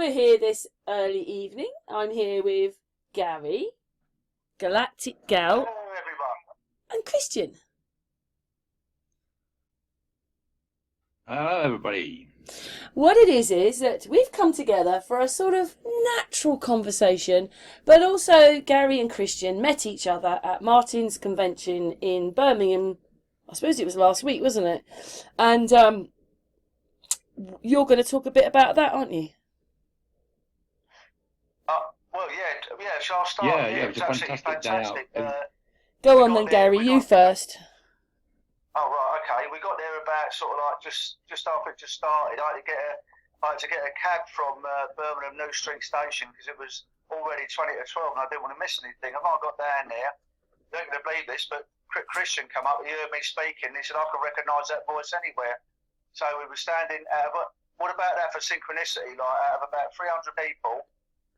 we're here this early evening. I'm here with Gary, Galactic Gal, Hello, everyone. and Christian. Hello, everybody. What it is that we've come together for a sort of natural conversation, but also Gary and Christian met each other at Martin's convention in Birmingham. I suppose it was last week, wasn't it? And you're going to talk a bit about that, aren't you? Well, yeah. Shall I start? Yeah, it it's was a absolutely fantastic day out. Go on then, Gary. You first. Oh right, okay. We got there about sort of like just after it just started. I had to get a cab from Birmingham New Street Station because it was already 20 to 12 and I didn't want to miss anything. And I got down there. You're not going to believe this, but Christian come up. He heard me speaking. He said I could recognise that voice anywhere. So we were standing out of what about that for synchronicity? Like out of about 300 people,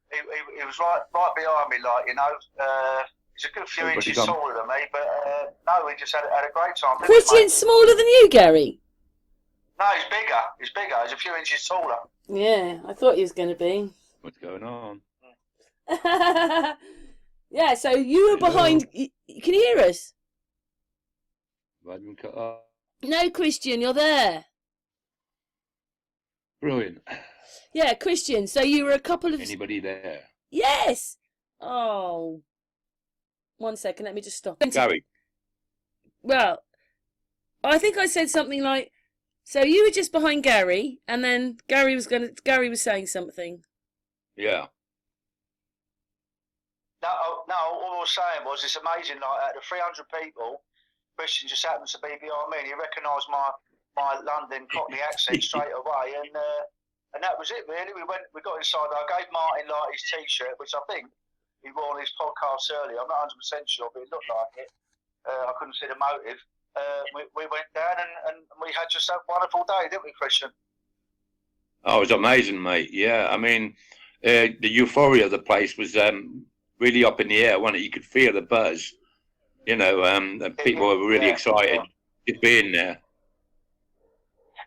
he was right behind me. Like he's a good few inches taller than me, but no, we just had a great time. Christian's smaller than you, Gary. No, he's bigger. He's a few inches taller. Yeah, I thought he was going to be. What's going on? Yeah, so you were behind. Can you hear us? Have I been cut off? No, Christian, you're there. Brilliant. Yeah, Christian. So you were a couple of. Anybody there? Yes. Oh. 1 second. Let me just stop. Gary. Well, I think I said something like, so you were just behind Gary, and then Gary was saying something. Yeah. No, all I was saying was it's amazing. Like out of 300 people, Christian just happens to be behind me, and he recognised my London Cockney accent straight away, and that was it really. We got inside. I gave Martin like his T-shirt, which I think he wore on his podcast earlier. I'm not 100% sure, but it looked like it. I couldn't see the motive. We went down and we had just a wonderful day, didn't we, Christian? Oh, it was amazing, mate. Yeah, I mean, the euphoria of the place was really up in the air, wasn't it? You could feel the buzz. People were really excited to be in there.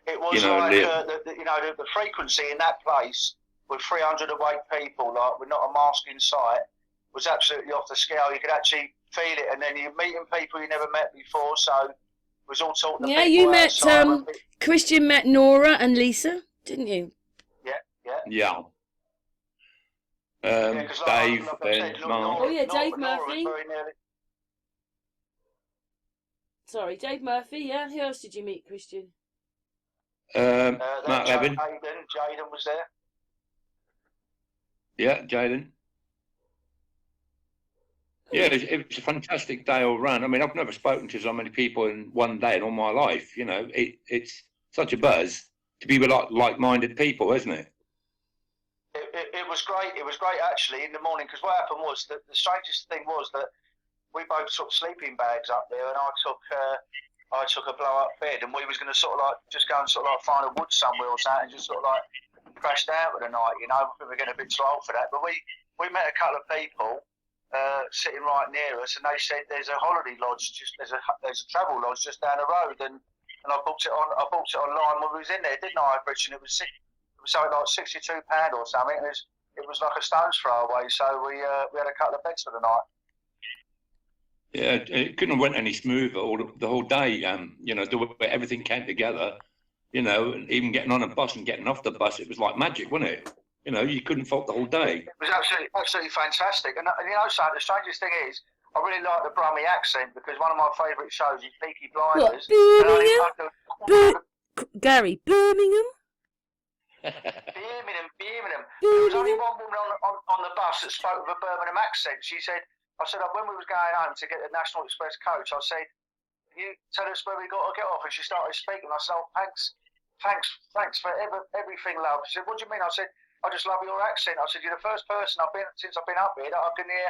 It was the frequency in that place with 300 awake people, like with not a mask in sight, was absolutely off the scale. You could actually feel it, and then you're meeting people you never met before, so it was all talking. Yeah, you met Christian met Nora and Lisa, didn't you? Yeah. Dave and Mark. Oh yeah, Dave Murphy. Sorry, Dave Murphy. Yeah, who else did you meet, Christian? Mark Levin. Jaden was there. Yeah, Jaden. Yeah, it was a fantastic day all round. I mean, I've never spoken to so many people in one day in all my life. It's such a buzz to be with like-minded people, isn't it? It was great. It was great actually in the morning, because what happened was that the strangest thing was that we both took sleeping bags up there, and I took a blow-up bed, and we was going to sort of like just go and sort of like find a wood somewhere or something, and just sort of like crashed out for the night. I think we're getting a bit too old for that, but we met a couple of people sitting right near us, and they said there's a holiday lodge, there's a travel lodge just down the road, and I booked it online when we was in there, didn't I, Christian? It was something like £62 or something, and it was like a stone's throw away. So we had a couple of beds for the night. Yeah, it couldn't have went any smoother the whole day. The way everything came together. And even getting on a bus and getting off the bus, it was like magic, wasn't it? You couldn't fault the whole day. It was absolutely fantastic. And the strangest thing is, I really like the Brummie accent, because one of my favourite shows is Peaky Blinders. Birmingham? Gary, Birmingham? Birmingham. There was only one woman on the bus that spoke with a Birmingham accent. I said, when we was going home to get the National Express coach, I said, "Can you tell us where we got to get off?" And she started speaking. I said, "Oh, thanks for everything, love." She said, "What do you mean?" I said, "I just love your accent." I said, "You're the first person since I've been up here that I can hear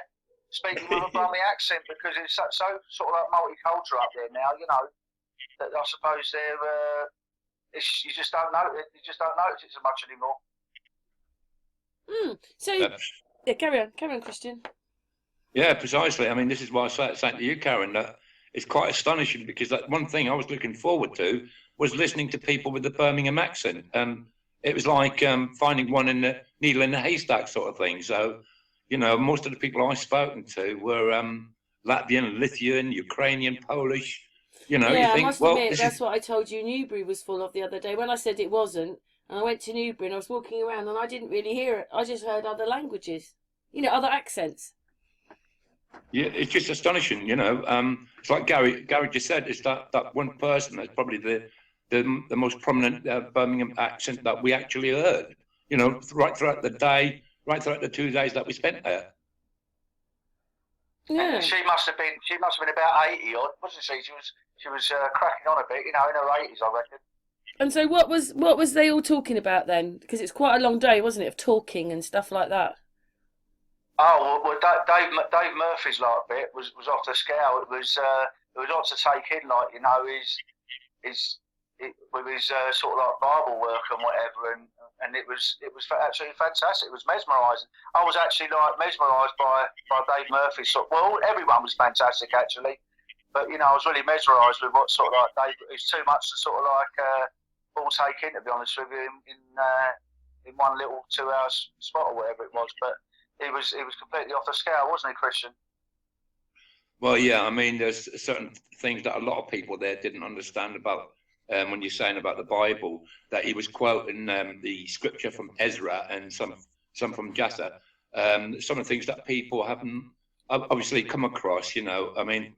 speaking with a Brummie accent, because it's so sort of like multicultural up there now. That I suppose you just don't notice it so much anymore." So yeah, carry on, Christian. Yeah, precisely. I mean, this is why I say to you, Karen, that it's quite astonishing, because that one thing I was looking forward to was listening to people with the Birmingham accent. It was like finding one in the needle in a haystack sort of thing. So, you know, most of the people I've spoken to were Latvian, Lithuanian, Ukrainian, Polish. You know, you Yeah, I think, must well, admit, this that's is, what I told you Newbury was full of the other day. When I said it wasn't, and I went to Newbury and I was walking around and I didn't really hear it. I just heard other languages, other accents. yeah, it's just astonishing, you know. It's like Gary just said, it's that one person that's probably the most prominent Birmingham accent that we actually heard, you know, right throughout the day, right throughout the 2 days that we spent there. Yeah. She must have been about 80 odd, wasn't she? She was cracking on a bit, you know, in her 80s, I reckon. And so what was they all talking about then? Because it's quite a long day, wasn't it, of talking and stuff like that? Oh well, Dave Murphy's like bit was off the scale. It was odd to take in, like, you know, with his sort of like Bible work and whatever, and it was absolutely fantastic. It was mesmerising. I was actually like mesmerised by Dave Murphy. Well, everyone was fantastic actually, but you know, I was really mesmerised with what sort of like Dave. It's too much to sort of like all take in, to be honest with you, in one little 2 hours spot or whatever it was. But he was completely off the scale, wasn't he, Christian? Well, yeah, I mean, there's certain things that a lot of people there didn't understand about when you're saying about the Bible, that he was quoting the scripture from Ezra and some from Jasher. Some of the things that people haven't obviously come across, you know, I mean,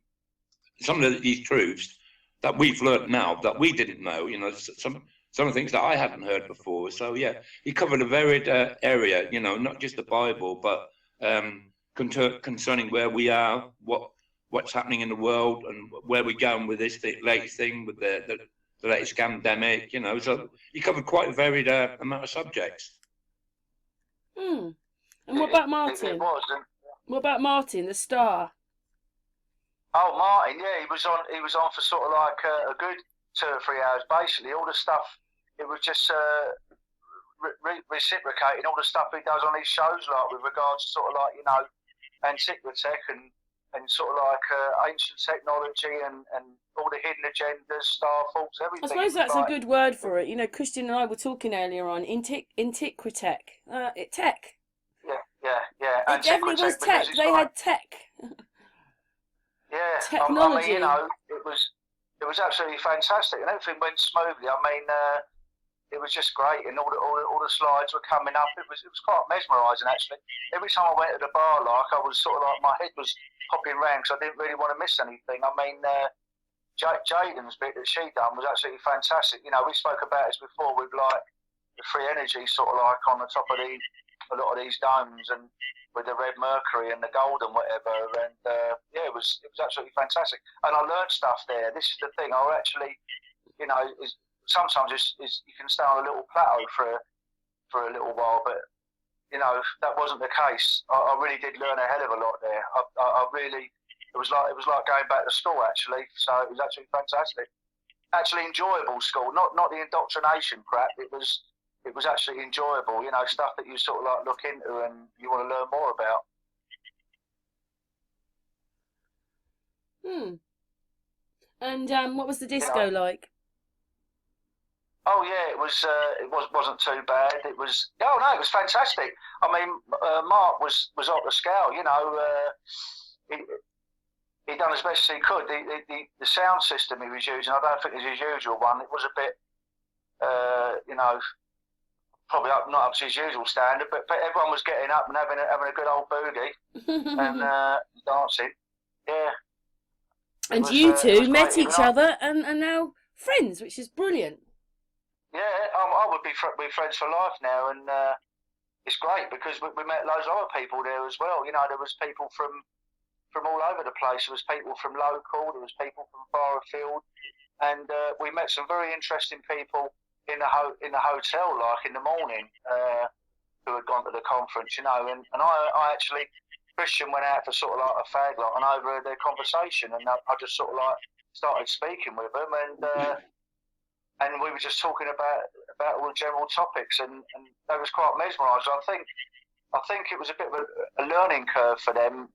some of these truths that we've learned now that we didn't know, you know, some of the things that I hadn't heard before. So, yeah, he covered a varied area, you know, not just the Bible, but concerning where we are, what's happening in the world, and where we're going with this latest thing, with the latest pandemic, you know. So he covered quite a varied amount of subjects. Hmm. And what about Martin? It was. What about Martin, the star? Oh, Martin, yeah, he was on for sort of like a good 2 or 3 hours. Basically, all the stuff, it was just reciprocating all the stuff he does on his shows, like with regards to sort of like, you know, antiquity and sort of like ancient technology and all the hidden agendas, star thoughts, everything. I suppose that's like a good word for it. You know, Christian and I were talking earlier on, antiquitech. Tech. Yeah. It definitely was tech. They had tech. Yeah, technology. I mean, you know, it was absolutely fantastic, and everything went smoothly. I mean, it was just great, and all the slides were coming up. It was quite mesmerising actually. Every time I went to the bar, like, I was sort of like, my head was hopping round because I didn't really want to miss anything. I mean, Jaden's bit that she done was absolutely fantastic. You know, we spoke about this before with like the free energy sort of like on the top of a lot of these domes, and with the red mercury and the gold and whatever, and yeah, it was absolutely fantastic. And I learned stuff there. This is the thing. I actually, you know, sometimes you can stay on a little plateau for a little while, but you know, that wasn't the case. I really did learn a hell of a lot there. I really, it was like going back to school actually. So it was actually fantastic. Actually enjoyable school, not the indoctrination crap. It was actually enjoyable, you know, stuff that you sort of like look into and you want to learn more about. And what was the disco like? Oh yeah, it wasn't too bad. It was fantastic. I mean, Mark was off the scale, you know. He done as best as he could. The sound system he was using, I don't think it was his usual one. It was a bit, you know, probably not up to his usual standard, but everyone was getting up and having a good old boogie and dancing. Yeah. And you two met each other and are now friends, which is brilliant. Yeah, I would be friends for life now, and it's great because we met loads of other people there as well. You know, there was people from all over the place. There was people from local, there was people from far afield, and we met some very interesting people in the hotel, like in the morning, who had gone to the conference, you know, and I actually, Christian went out for sort of like a fag lot and overheard their conversation, and I just sort of like started speaking with them, and we were just talking about all the general topics, and they was quite mesmerised. I think it was a bit of a learning curve for them.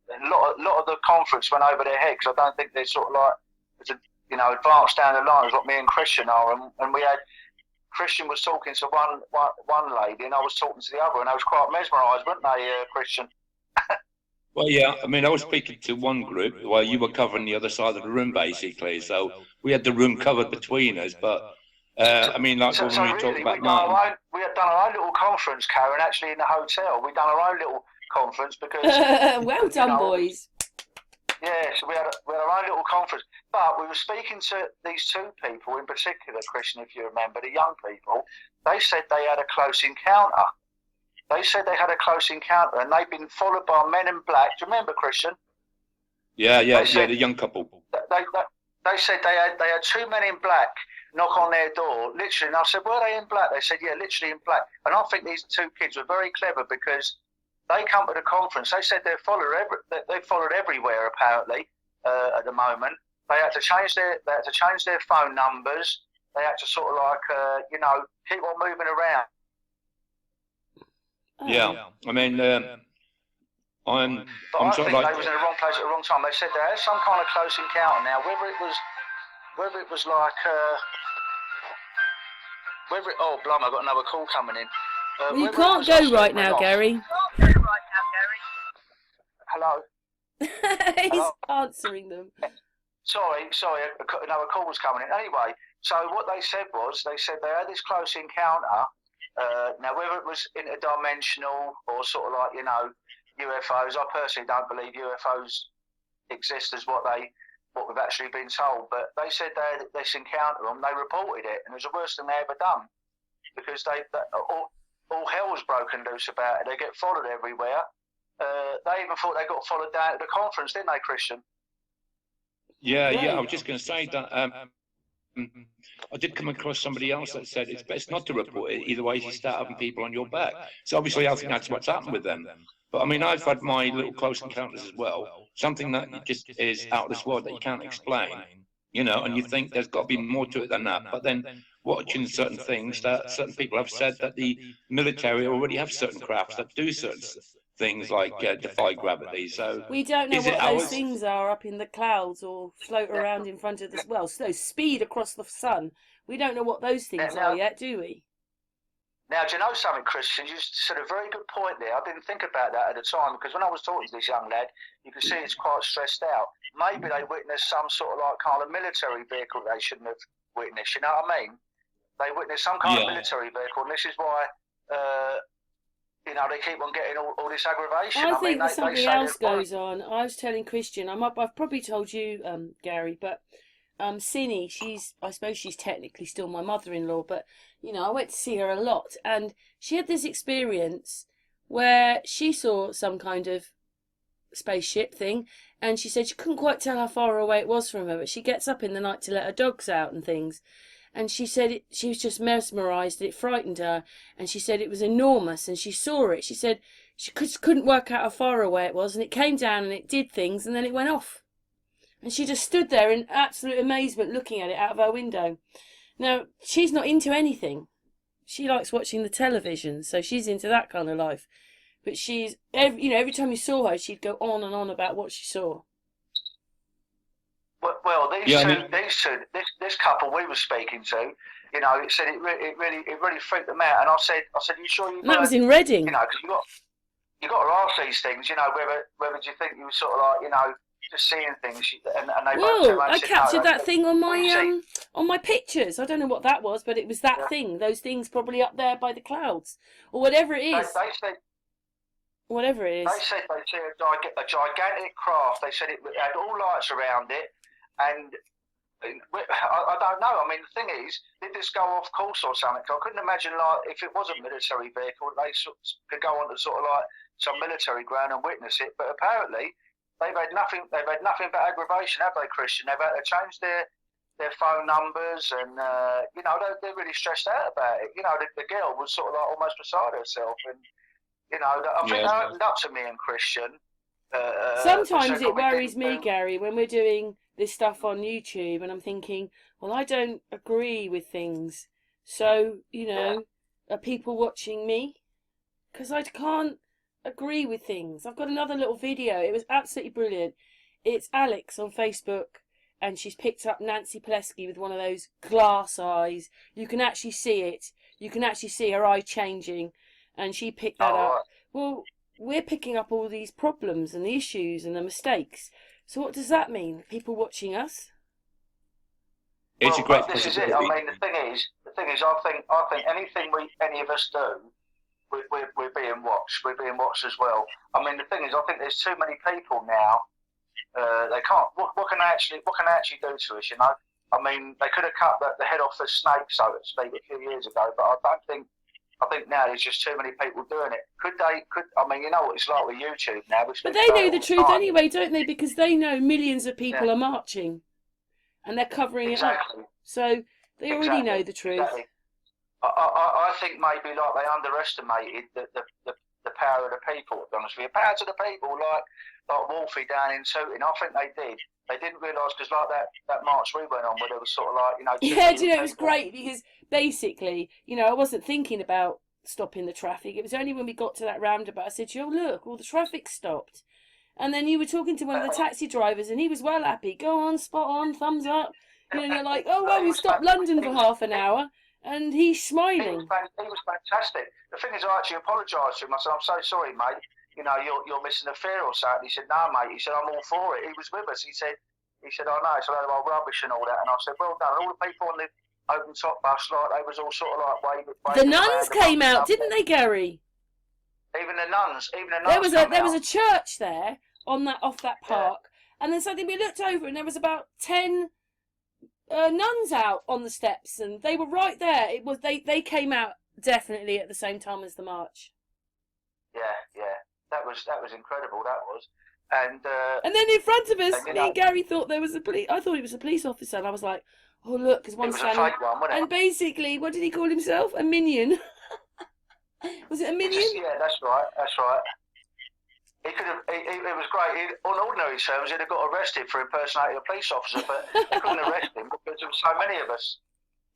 A lot of the conference went over their head because I don't think they're sort of like, you know, advanced down the line as what me and Christian are, and we had Christian was talking to one lady, and I was talking to the other, and I was quite mesmerised, weren't they, Christian? Well, yeah, I mean, I was speaking to one group while you were covering the other side of the room, basically. So we had the room covered between us. But, I mean, like when we talked about Martin. We had done our own little conference, Karen, actually in the hotel. We'd done our own little conference because... well done, boys. Yes, we had our own little conference. But we were speaking to these two people in particular, Christian, if you remember, the young people. They said they had a close encounter. They said they had a close encounter, and they've been followed by men in black. Do you remember, Christian? Yeah, the young couple. They said they had two men in black knock on their door, literally. And I said, were they in black? They said, yeah, literally in black. And I think these two kids were very clever because they come to the conference. They said they're followed everywhere apparently at the moment. They had to change their phone numbers. They had to sort of like keep on moving around. Yeah, I mean, I'm sort of like... they was in the wrong place at the wrong time. They said they had some kind of close encounter. Now, whether it was like, oh, blimey, I've got another call coming in. Well, you can't go right now, Gary. Hello. He's answering them. Sorry, another call was coming in. Anyway, so what they said they had this close encounter. Now, whether it was interdimensional or sort of like, UFOs, I personally don't believe UFOs exist as what we've actually been told. But they said they had this encounter and they reported it, and it was the worst thing they ever done because all hell was broken loose about it. They get followed everywhere. They even thought they got followed down at the conference, didn't they, Christian? Yeah. I was just going to say that. I did come across somebody else that said it's best not to report it. Either way, you start having people on your back. So obviously, I think that's what's happened with them. But I mean, I've had my little close encounters as well. Something that just is out of this world that you can't explain, and you think there's got to be more to it than that. But then watching certain things that certain people have said that the military already have certain crafts that do certain things like defy gravity. So we don't know what those things are up in the clouds or float around in front of the speed across the sun. We don't know what those things are yet, do we? Now, do you know something, Christian? You said a very good point there. I didn't think about that at the time because when I was talking to this young lad, you can see he's quite stressed out. Maybe they witnessed some sort of like kind of military vehicle they shouldn't have witnessed. You know what I mean? They witnessed some kind of military vehicle, and this is why. They keep on getting all this aggravation. I think something else goes on. I was telling Christian, I've probably told you, Gary, but Cindy, I suppose she's technically still my mother-in-law, but I went to see her a lot, and she had this experience where she saw some kind of spaceship thing, and she said she couldn't quite tell how far away it was from her, but she gets up in the night to let her dogs out and things. And she said she was just mesmerised, it frightened her. And she said it was enormous and she saw it. She said she couldn't work out how far away it was, and it came down and it did things and then it went off. And she just stood there in absolute amazement looking at it out of her window. Now, she's not into anything. She likes watching the television, so she's into that kind of life. But she's, every time you saw her, she'd go on and on about what she saw. Well, this couple we were speaking to, it said it really freaked them out, and I said, you sure you? That was in Reading. Because you got to ask these things, whether do you think you were sort of like, just seeing things, and they whoa, I captured that thing on my pictures. I don't know what that was, but it was that thing. Those things probably up there by the clouds or whatever it is. They said. Whatever it is. They said a gigantic craft. They said it had all lights around it. And I don't know. I mean, the thing is, did this go off course or something? I couldn't imagine, like, if it was a military vehicle, they could go on to sort of like some military ground and witness it. But apparently, they've had nothing but aggravation, have they, Christian? They've had to change their phone numbers, and they're really stressed out about it. The girl was sort of like almost beside herself, and I think they opened up to me and Christian. Sometimes it worries me, Gary, when we're doing this stuff on YouTube, and I'm thinking, well, I don't agree with things, so are people watching me? Because I can't agree with things. I've got another little video. It was absolutely brilliant. It's Alex on Facebook, and she's picked up Nancy Pileski with one of those glass eyes. You can actually see it. You can actually see her eye changing, and she picked that up. Right. Well, we're picking up all these problems and the issues and the mistakes. So what does that mean? People watching us? It's a great this is it. possibility. I mean, the thing is, I think anything any of us do, we're being watched. We're being watched as well. I mean, the thing is, I think there's too many people now. They can't. What can they actually do to us? You know. I mean, they could have cut the head off the snake, so to speak, a few years ago. But I think now there's just too many people doing it. I mean, you know what it's like with YouTube now. But they know the truth anyway, don't they? Because they know millions of people are marching, and they're covering it up. So they already know the truth. Exactly. I think maybe like they underestimated the power of the people. To be honest with you, power to the people, like Wolfie down in Tooting. I think they did. They didn't realise, because like that march we went on, where there was sort of like, you know. Yeah, do you know, it was great because basically, you know, I wasn't thinking about stopping the traffic. It was only when we got to that roundabout I said to you, oh look, all the traffic stopped. And then you were talking to one of the taxi drivers and he was well happy. Go on, spot on, thumbs up. You know, and you're like, oh well, we stopped London for half an hour, and he's smiling. He was fantastic. The thing is, I actually apologised to him. I said, I'm so sorry, mate. You know, you're missing a fare or something. He said, no, mate. He said, I'm all for it. He was with us. He said, I know, it's a load of old rubbish and all that. And I said, well done. And all the people on the open top bus, like, they was all sort of like waving. The nuns came out, didn't they, Gary? Even the nuns. There was a church there off that park, and then suddenly we looked over and there was about 10 nuns out on the steps, and they were right there. It was they came out definitely at the same time as the march. Yeah, that was incredible. That was. And then in front of us, me and Gary thought there was a police. I thought he was a police officer, and I was like, "Oh look," because one standing. It was a fake one, wasn't it? And basically, what did he call himself? A minion. Was it a minion? Yeah, that's right. He could have. It was great. On ordinary terms, he'd have got arrested for impersonating a police officer, but they couldn't arrest him because there were so many of us.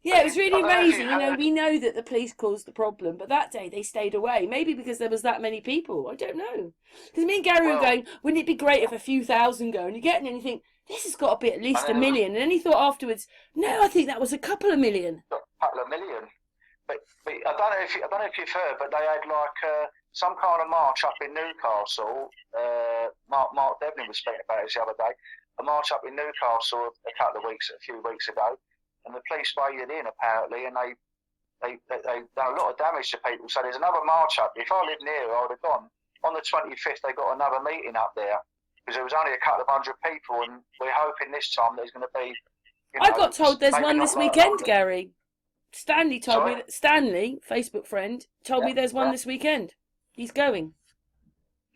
Yeah, it was really amazing. You know, we know that the police caused the problem, but that day they stayed away. Maybe because there was that many people. I don't know. Because me and Gary were going, wouldn't it be great if a few thousand go? And you get in and you think, this has got to be at least a million. And then he thought afterwards, no, I think that was a couple of million. A couple of million. But I don't know if you've heard, but they had like some kind of march up in Newcastle. Mark Devlin was speaking about it the other day. A march up in Newcastle a few weeks ago. And the police waded in apparently, and they done a lot of damage to people. So there's another march up. If I lived near, I would have gone. On the 25th, they got another meeting up there because there was only a couple of hundred people, and we're hoping this time there's going to be. I got told there's one this weekend, Gary. Stanley told me. Stanley, Facebook friend, told me there's one this weekend. He's going.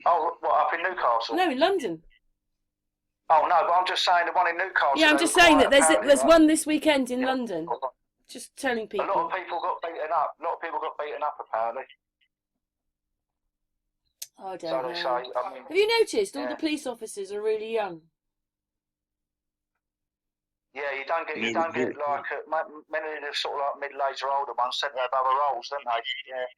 Oh, what, up in Newcastle? No, in London. Oh no, but I'm just saying the one in Newcastle. Yeah, I'm just saying that there's one this weekend in London. Just telling people. A lot of people got beaten up. Apparently. I don't know. Say, I mean, have you noticed all the police officers are really young? Yeah, you don't get like many of the sort of like middle-aged or older ones tend to have other roles, don't they? Yeah.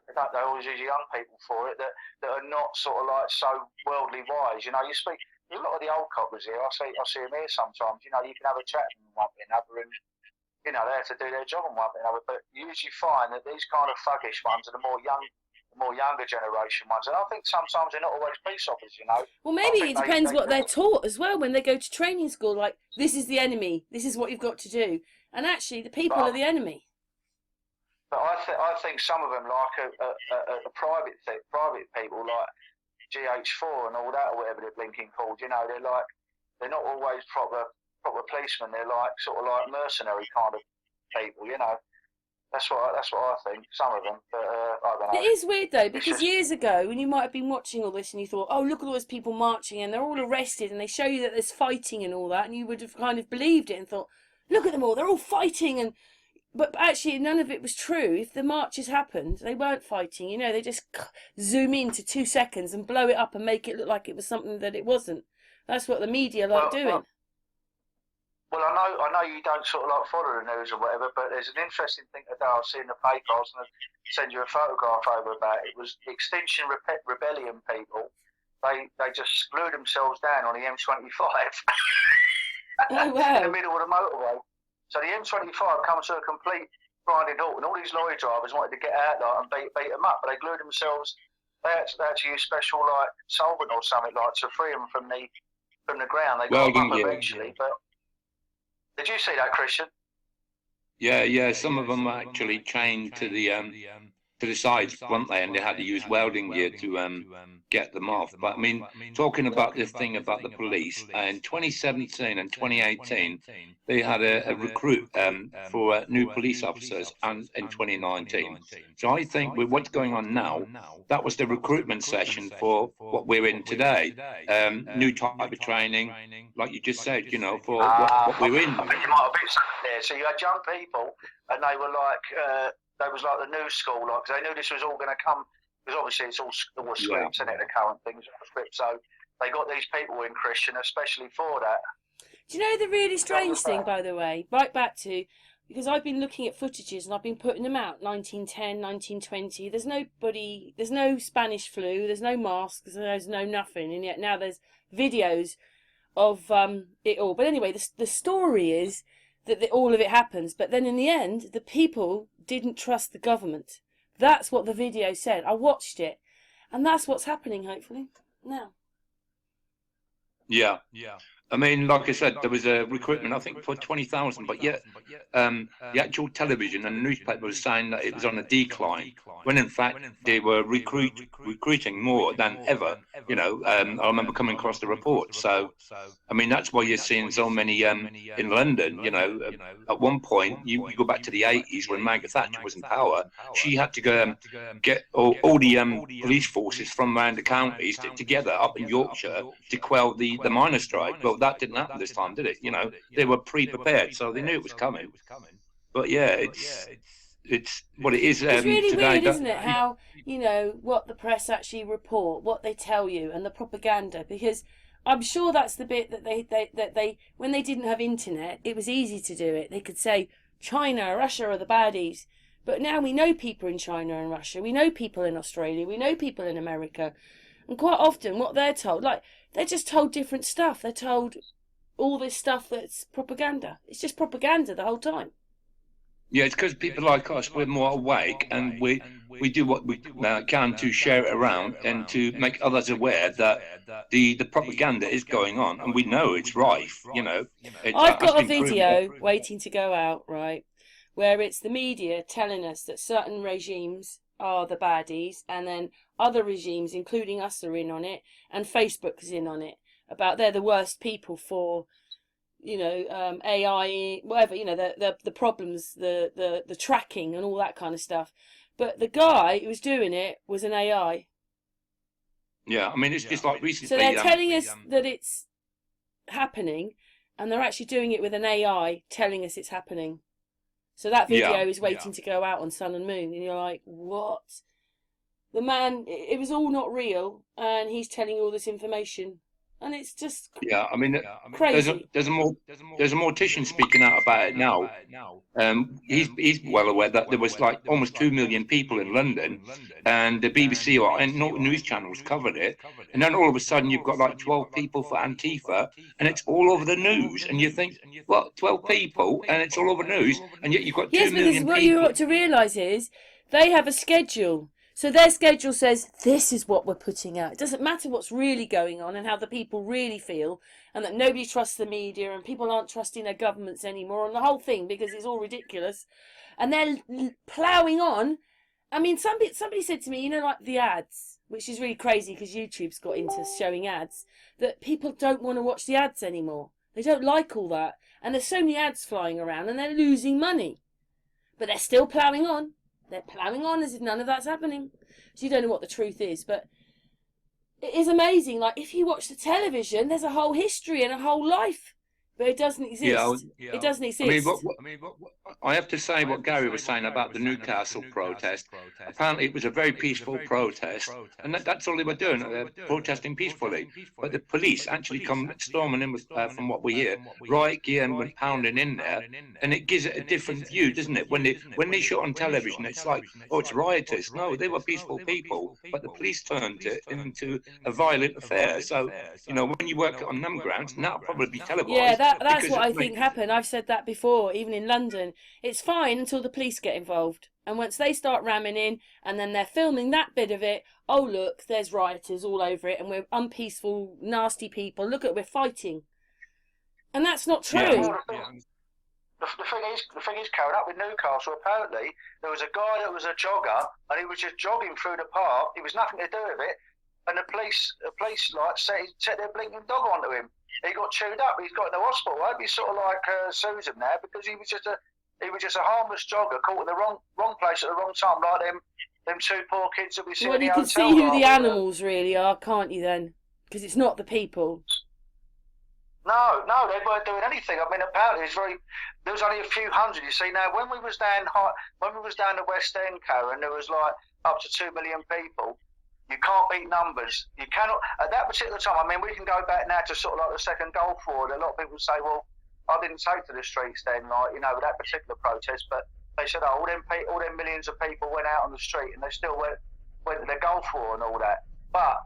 They always use young people for it that are not sort of like so worldly wise. You know, you speak. A lot of the old coppers here, I see them here sometimes. You know, you can have a chat with one another, and you know they have to do their job on one another. But you usually find that these kind of thuggish ones are the more younger generation ones, and I think sometimes they're not always police officers. You know. Well, maybe it depends what they're taught as well when they go to training school. Like, this is the enemy. This is what you've got to do. And actually, the people are the enemy. But I think some of them, like a private people, like GH4 and all that, or whatever they're blinking called, you know, they're not always proper policemen. They're like sort of like mercenary kind of people, you know. That's what I think. Some of them, but I don't know. It is weird though, because years ago, when you might have been watching all this and you thought, oh, look at all those people marching and they're all arrested and they show you that there's fighting and all that, and you would have kind of believed it and thought, look at them all, they're all fighting But actually, none of it was true. If the marches happened, they weren't fighting. You know, they just zoom in to 2 seconds and blow it up and make it look like it was something that it wasn't. That's what the media like doing. Well, I know you don't sort of like follow the news or whatever, but there's an interesting thing today I see in the paper. I was going to send you a photograph over about it. It was Extinction Rebellion people. they just blew themselves down on the M25 Oh, in wow. the middle of the motorway. So the M25 comes to a complete grinding halt, and all these lorry drivers wanted to get out there and beat them up, but they glued themselves. They had to use special like solvent or something like to free them from the ground. They got them up eventually. But did you see that, Christian? Yeah. Some of them were actually chained to the sides, weren't they? And they had to use welding gear to get them off. But I mean, talking about this thing about the police, in 2017 and 2018, they had a recruit for new police officers, and in 2019. So I think with what's going on now, that was the recruitment session for what we're in today. New type of training, like you just said, you know, for what we're in. I think you might have been there. So you had young people, and they were like. They was like the new school, like, cause they knew this was all going to come, because obviously it's all scripts, and the current things are scripts. So they got these people in, Christian, especially for that. Do you know the really strange thing, by the way, right back to, because I've been looking at footages and I've been putting them out, 1910, 1920, there's no Spanish flu, there's no masks, there's no nothing, and yet now there's videos of it all. But anyway, the story is that all of it happens, but then in the end, the people didn't trust the government. That's what the video said. I watched it, and that's what's happening, hopefully, now. Yeah. I mean, like I said, there was a recruitment, I think, for 20,000, but yet the actual television and the newspaper was saying that it was on a decline, when in fact they were recruiting more than ever. You know, I remember coming across the report. So, I mean, that's why you're seeing so many in London. You know, at one point, you go back to the 80s when Margaret Thatcher was in power. She had to go get all the police forces from around the counties together up in Yorkshire to quell the miners' strike. Well, that didn't happen this time, did it? You know, they were pre-prepared, so they knew it was coming. But yeah, it's what it is. It's really today, weird, isn't it? How, you know, what the press actually report, what they tell you, and the propaganda. Because I'm sure that's the bit that they when they didn't have internet, it was easy to do it. They could say China, Russia are the baddies. But now we know people in China and Russia. We know people in Australia. We know people in America. And quite often what they're told, like, they're just told different stuff. They're told all this stuff that's propaganda. It's just propaganda the whole time. Yeah, it's because people like us, we're more awake, and we do what we can to share it around and to make others aware that the propaganda is going on, and we know it's rife. You know, I've got a video waiting to go out, right, where it's the media telling us that certain regimes are the baddies, and then other regimes, including us, are in on it, and Facebook's in on it, about they're the worst people for, you know, AI, whatever, you know, the problems, the tracking and all that kind of stuff. But the guy who was doing it was an AI. Yeah, I mean, it's just like recently. So they're telling us that it's happening, and they're actually doing it with an AI telling us it's happening. So that video is waiting to go out on Sun and Moon, and you're like, what? The man, it was all not real, and he's telling you all this information. And it's just crazy. There's a mortician speaking out about it now. He's well aware that there was like almost 2 million people in London, and the BBC or news channels covered it. And then all of a sudden you've got like 12 people for Antifa, and it's all over the news. And you think, what, 12 people, and it's all over the news, and yet you've got 2 million people. Yes, because what you ought to realise is they have a schedule. So their schedule says, this is what we're putting out. It doesn't matter what's really going on and how the people really feel, and that nobody trusts the media and people aren't trusting their governments anymore and the whole thing, because it's all ridiculous. And they're ploughing on. I mean, somebody said to me, you know, like the ads, which is really crazy because YouTube's got into showing ads, that people don't want to watch the ads anymore. They don't like all that. And there's so many ads flying around and they're losing money. But they're still ploughing on. They're ploughing on as if none of that's happening. So you don't know what the truth is, but it is amazing. Like, if you watch the television, there's a whole history and a whole life But it doesn't exist. It doesn't exist. I have to say what Gary was saying about the Newcastle protest. Apparently, it was a very peaceful protest, and that's all they were doing, protesting peacefully. But the police actually come storming in with, from what we hear, riot gear and went pounding in there, and it gives it a different view, doesn't it? When they show on television, it's like, oh, it's rioters. No, they were peaceful people, but the police turned it into a violent affair. So, you know, when you work on them grounds, that'll probably be televised. Yeah, that's what I think happened. I've said that before, even in London. It's fine until the police get involved. And once they start ramming in and then they're filming that bit of it, oh, look, there's rioters all over it and we're unpeaceful, nasty people. Look at, we're fighting. And that's not true. Yeah. The thing is, Karen, up in Newcastle, apparently, there was a guy that was a jogger and he was just jogging through the park. It was nothing to do with it. And the police like set their blinking dog onto him. He got chewed up. He's got in the hospital. I hope he's sort of like Susan there, because he was just a harmless jogger caught in the wrong place at the wrong time, like them two poor kids that we see. Well, you can see who the animals really are, can't you? Then, because it's not the people. No, they weren't doing anything. I mean, apparently there was only a few hundred. You see, now when we was down the West End, Karen, there was like up to 2 million people. You can't beat numbers. You cannot, at that particular time, I mean, we can go back now to sort of like the second Gulf War. A lot of people say, well, I didn't take to the streets then, like, you know, with that particular protest, but they said, oh, all them millions of people went out on the street and they still went to the Gulf War and all that. But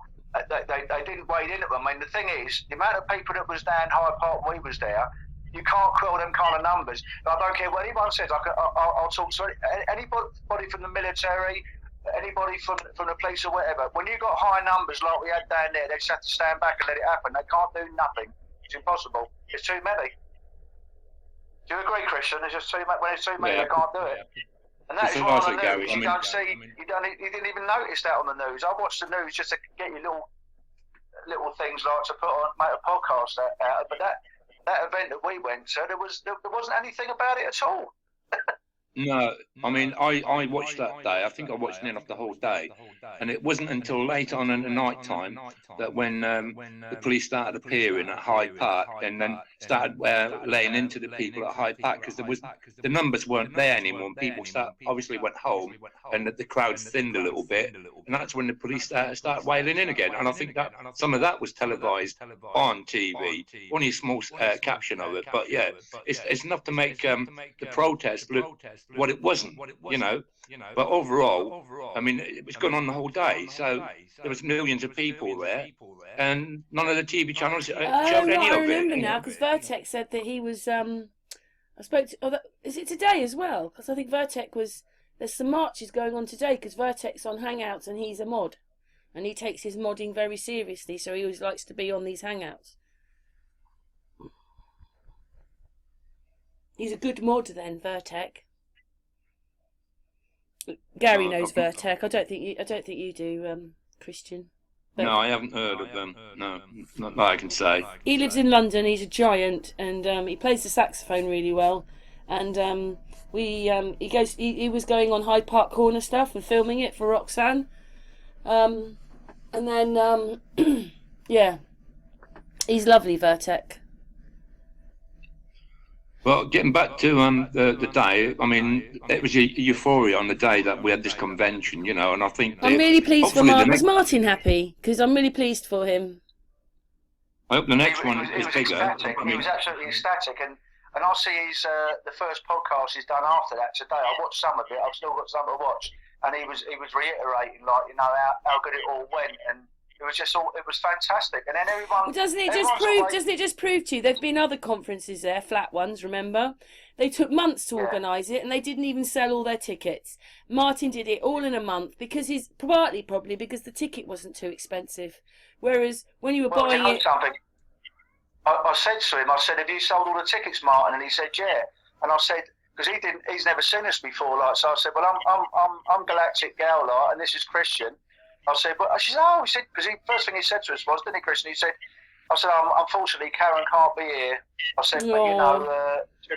they didn't wade in at them. I mean, the thing is, the amount of people that was down Hyde Park when we was there, you can't quill them kind of numbers. I don't care what anyone says. I'll talk to anybody from the military, anybody from the police or whatever. When you got high numbers like we had down there, they just have to stand back and let it happen. They can't do nothing. It's impossible. It's too many. Do you agree, Christian? There's just too many. When it's too many, they can't do it. And that is why on the news you don't see. You didn't even notice that on the news. I watched the news just to get you little things like to put on, make a podcast out of. But that event that we went to, there wasn't anything about it at all. No, I mean, I watched that day. I think I watched nearly the whole day, and it wasn't until late on in the night time that when the police started appearing at Hyde Park and then started laying into the people at Hyde Park, because the numbers weren't there anymore. And people obviously went home, and the crowd thinned a little bit, and that's when the police started wailing in again. And I think that some of that was televised on TV, only a small caption of it, but yeah, it's enough to make the protest look what it wasn't, you know. But overall, I mean, it was going on the whole day, so there was millions of people there, and none of the TV channels showed any of it. I remember now, because Vertex said that he was. I spoke to. Is it today as well? Because I think Vertex was. There's some marches going on today because Vertex on Hangouts and he's a mod, and he takes his modding very seriously, so he always likes to be on these Hangouts. He's a good mod then, Vertex. Gary knows Vertex. I don't think you do, Christian. But no, I haven't heard of them. No, not that I can say. He lives in London. He's a giant, and he plays the saxophone really well. And he was going on Hyde Park Corner stuff and filming it for Roxanne. And then yeah, he's lovely, Vertex. Well, getting back to the day, I mean, it was a euphoria on the day that we had this convention, you know, and I think I'm really pleased for Martin. Was Martin happy? Because I'm really pleased for him. I hope the next one is bigger. Ecstatic. He was absolutely ecstatic, and I'll see his the first podcast he's done after that today. I watched some of it. I've still got some to watch, and he was reiterating, like, you know, how good it all went, and it was fantastic. And then everyone. Well, doesn't it just prove to you? There've been other conferences there, flat ones. Remember, they took months to organise it, and they didn't even sell all their tickets. Martin did it all in a month because probably because the ticket wasn't too expensive. Whereas when you were buying it, something. I said to him, have you sold all the tickets, Martin? And he said, yeah. And I said, because he's never seen us before, like. So I said, well, I'm Galactic Gal, like, and this is Christian. I said, but she said, oh, he said, because first thing he said to us was, didn't he, Christian? He said, I said, unfortunately, Karen can't be here. I said, but you know,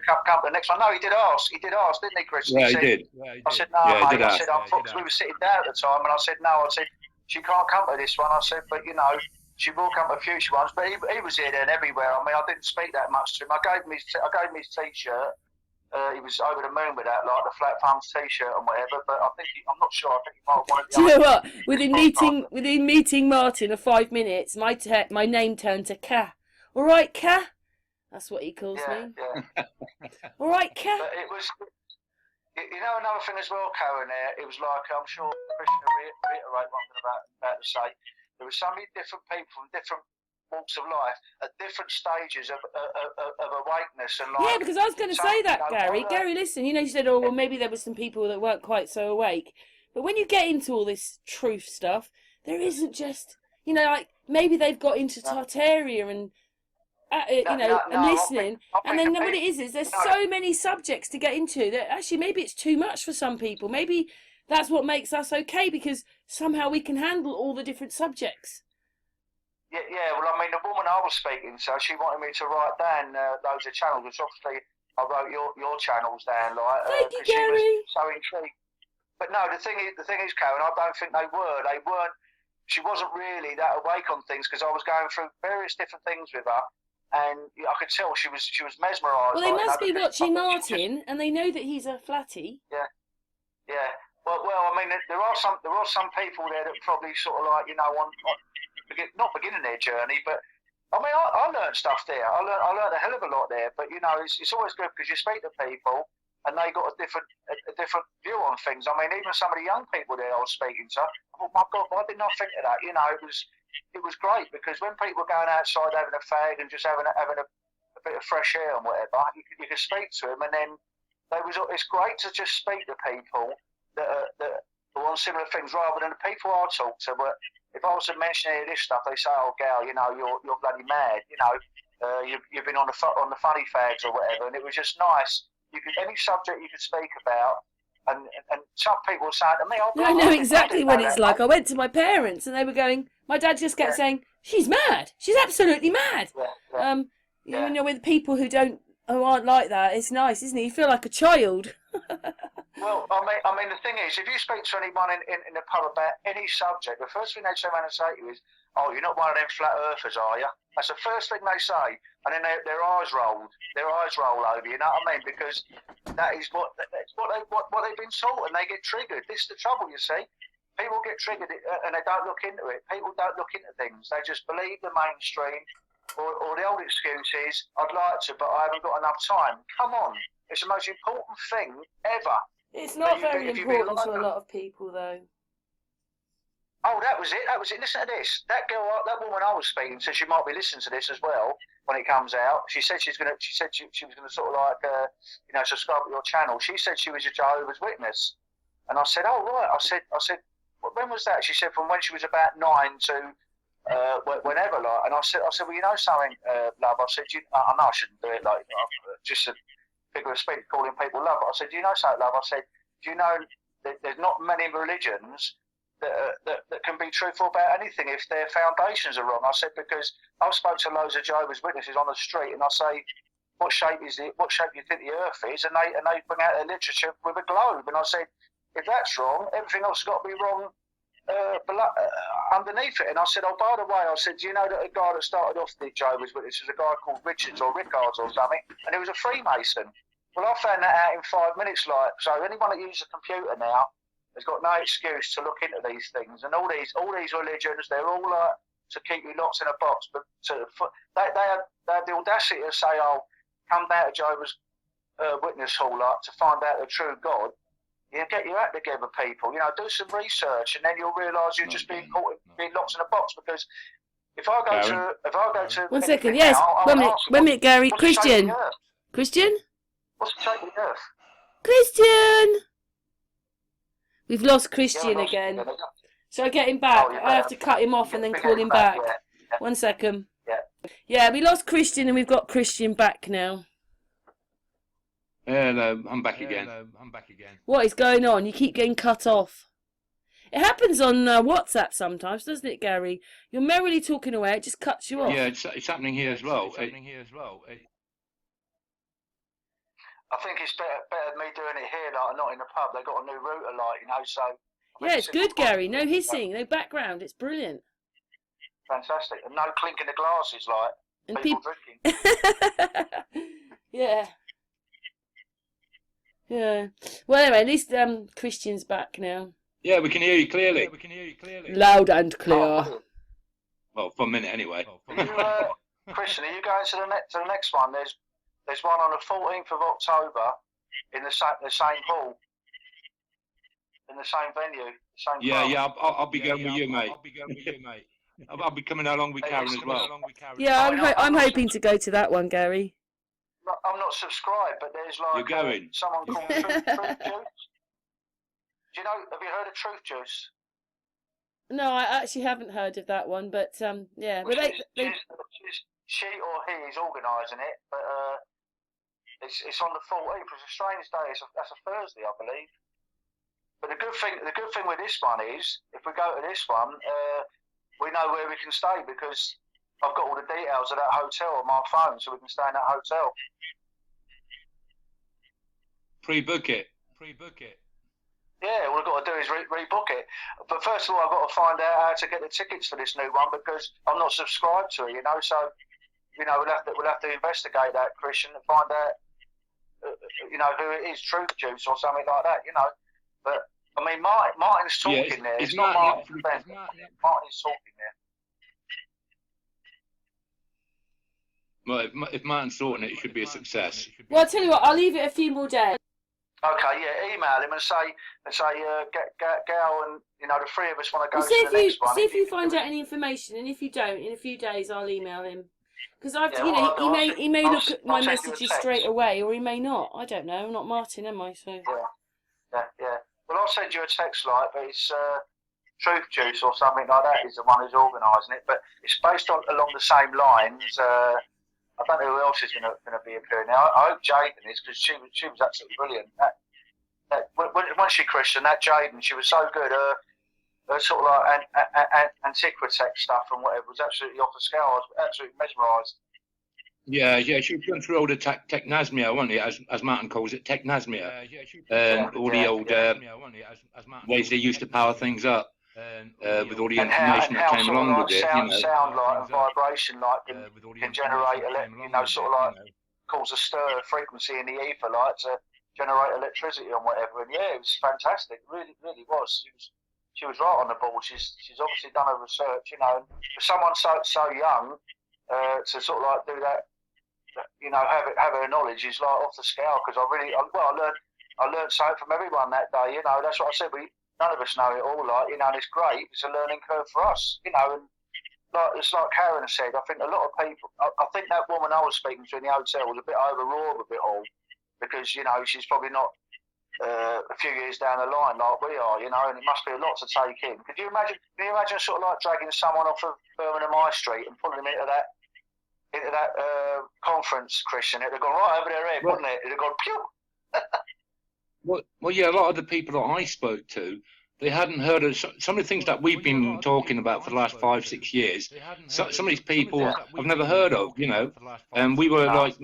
come to the next one. No, he did ask, didn't he, Christian? Yeah, he did. I said, no, mate. I said, because we were sitting down at the time, and I said, no. I said, she can't come to this one. I said, but you know, she will come to future ones, but he was here there and everywhere. I mean, I didn't speak that much to him. I gave him his T-shirt. He was over the moon with that, like the Flat Thumbs T-shirt and whatever. But I'm not sure. I think he might have wanted the. Do you know what? Within meeting Martin of 5 minutes, my name turned to Ka. All right, Ka. That's what he calls me. Yeah. All right, Ka. But it was. You know, another thing as well, Karen. There, it was like I'm sure Christian will reiterate what I'm about to say. There were so many different people from different walks of life at different stages of awakeness and life. Yeah, because I was going to say that, Gary. Gary, listen, you said, oh, well, maybe there were some people that weren't quite so awake. But when you get into all this truth stuff, there isn't just, like maybe they've got into Tartaria and, and listening. And then what it is there's so many subjects to get into that actually maybe it's too much for some people. Maybe that's what makes us okay, because somehow we can handle all the different subjects. Yeah, well, I mean, the woman I was speaking to, she wanted me to write down loads of channels, which obviously I wrote your channels down, like. Thank you, Gary. She was so intrigued. But no, the thing is, Karen, I don't think they were. They weren't. She wasn't really that awake on things because I was going through various different things with her, and I could tell she was mesmerised. Well, they must be watching Martin, and they know that he's a flatty. Yeah. Well, I mean, there are some people there that probably sort of like not beginning their journey, but I mean, I learned stuff there. I learned a hell of a lot there. But it's always good because you speak to people and they got a different view on things. I mean, even some of the young people there I was speaking to, oh my God, why didn't I think of that? It was great because when people are going outside having a fag and just having a bit of fresh air and whatever, you could speak to them, and then it's great to just speak to people that are on similar things rather than the people I talk to. But if I was to mention any of this stuff, they say, "Oh, gal, you're bloody mad. You've been on the funny fags or whatever." And it was just nice. Any subject you could speak about, and some people were saying to me, I know exactly what it's like. I went to my parents and they were going. My dad just kept saying, "She's mad. She's absolutely mad." When you're with people who aren't like that, it's nice, isn't it? You feel like a child. Well, I mean, the thing is, if you speak to anyone in the pub about any subject, the first thing they turn around and say to you is, "Oh, you're not one of them flat earthers, are you?" That's the first thing they say, and then their eyes roll over. You know what I mean? Because that is what they've been taught, and they get triggered. This is the trouble, you see. People get triggered, and they don't look into it. People don't look into things. They just believe the mainstream, or the old excuse is, "I'd like to, but I haven't got enough time." Come on, it's the most important thing ever. It's not very important to a lot of people, though. Oh, that was it. Listen to this. That woman I was speaking to, she might be listening to this as well when it comes out. She said she was gonna sort of like, subscribe to your channel. She said she was a Jehovah's Witness, and I said, "Oh right." I said, "When was that?" She said, "From when she was about 9 to whenever." Like, and I said, "Well, you know something, love." I said, "I know I shouldn't do it. Like, just a figure of speech, calling people love." I said, "Do you know something, love?" I said, "Do you know that there's not many religions that can be truthful about anything if their foundations are wrong?" I said, because I've spoke to loads of Jehovah's Witnesses on the street, and I say, "What shape is it? What shape do you think the Earth is?" And they bring out their literature with a globe, and I said, "If that's wrong, everything else has got to be wrong underneath it." And I said, "Oh, by the way," I said, "do you know that a guy that started off the Jehovah's Witnesses was a guy called Richards or Rickards or something, and he was a Freemason?" Well, I found that out in 5 minutes. Like, so anyone that uses a computer now has got no excuse to look into these things. And all these religions, they're all like to keep you locked in a box. But they have the audacity to say, "Oh, come down to Jehovah's Witness Hall to find out the true God." You get your act together, people. Do some research, and then you'll realise you're just being locked in a box. Because if I go to 1 second, yes, now, 1 minute, Gary. Christian. What's the shape of the Earth? Christian. We've lost Christian again. Shall I get him back? I have to cut him off and then call him back. Yeah. 1 second. Yeah, we lost Christian and we've got Christian back now. Hello, I'm back again. What is going on? You keep getting cut off. It happens on WhatsApp sometimes, doesn't it, Gary? You're merrily talking away, it just cuts you off. Yeah, it's happening here as well. I think it's better me doing it here, like, not in the pub. They've got a new router, so. Yeah, it's good, Gary. No hissing, no background. It's brilliant. fantastic. And no clinking the glasses like And people drinking. Yeah. Yeah. Well, anyway, at least Christian's back now. Yeah, we can hear you clearly. Loud and clear. Oh, Well, for a minute anyway. Christian, are you going to the next one? There's one on the 14th of October in the same hall, in the same venue, the same club. Yeah. I'll be going with you, mate. I'll be coming along with Karen as well. Yeah, I'm hoping to go to that one, Gary. I'm not subscribed, but there's like You're going. Someone called Truth Juice. Do you know? Have you heard of Truth Juice? No, I actually haven't heard of that one, but yeah. But She or he is organising it, but it's on the 14th. It's a strange day. That's a Thursday, I believe. But the good thing with this one is, if we go to this one, we know where we can stay because I've got all the details of that hotel on my phone, so we can stay in that hotel. Pre-book it. Yeah, all I've got to do is rebook it. But first of all, I've got to find out how to get the tickets for this new one because I'm not subscribed to it, you know. So, you know, we'll have to investigate that, Christian, and find out, you know, who it is, Truth Juice or something like that, you know. But I mean, Martin's talking there. It's not Martin. Martin's talking there. Well, if Martin's sorting it, it should be a success. well, I'll tell you what. I'll leave it a few more days. Okay, yeah, email him and say, Gal and, you know, the three of us want to go Well, to the next one. see if you find out any information, and if you don't, in a few days I'll email him. Because Yeah, you know, well, he may look at my I'll send you a messages text. straight away, or he may not. I don't know. I'm not Martin, am I? So. Yeah. Well, I'll send you a text, like, but it's Truth Juice or something like that is the one who's organising it. But it's based on along the same lines. I don't know who else is going to be appearing now. I hope Jaden is because she was absolutely brilliant. Once she Christian, that Jaden, she was so good. Her sort of like antiquitech stuff and whatever was absolutely off the scale. I was absolutely mesmerised. Yeah, she was going through all the technasmia, wasn't it? As Martin calls it, technasmia. All the old ways they used to power things up. With all the information that came along with it, you know. Sound like and vibration like can generate, you know, sort of like cause a stir of frequency in the ether, like to generate electricity and whatever. And yeah, it was fantastic. Really was. She was right on the ball. She's obviously done her research, you know. And for someone so young to sort of like do that, you know, have her knowledge is like off the scale. Because I learned something from everyone that day. You know, that's what I said. None of us know it all, like, you know, and it's great. It's a learning curve for us, you know, and it's like Karen said, I think a lot of people, I think that woman I was speaking to in the hotel was a bit overawed with it all, because, you know, she's probably not a few years down the line like we are, you know, and it must be a lot to take in. Can you imagine sort of like dragging someone off of Birmingham High Street and putting them into that conference, Christian? It'd have gone right over their head, wouldn't it? It'd have gone pew. Well, yeah, a lot of the people that I spoke to, they hadn't heard of some of the things that we've been talking about for the last 5-6 years. Some of these people I've never heard of, you know, and we were like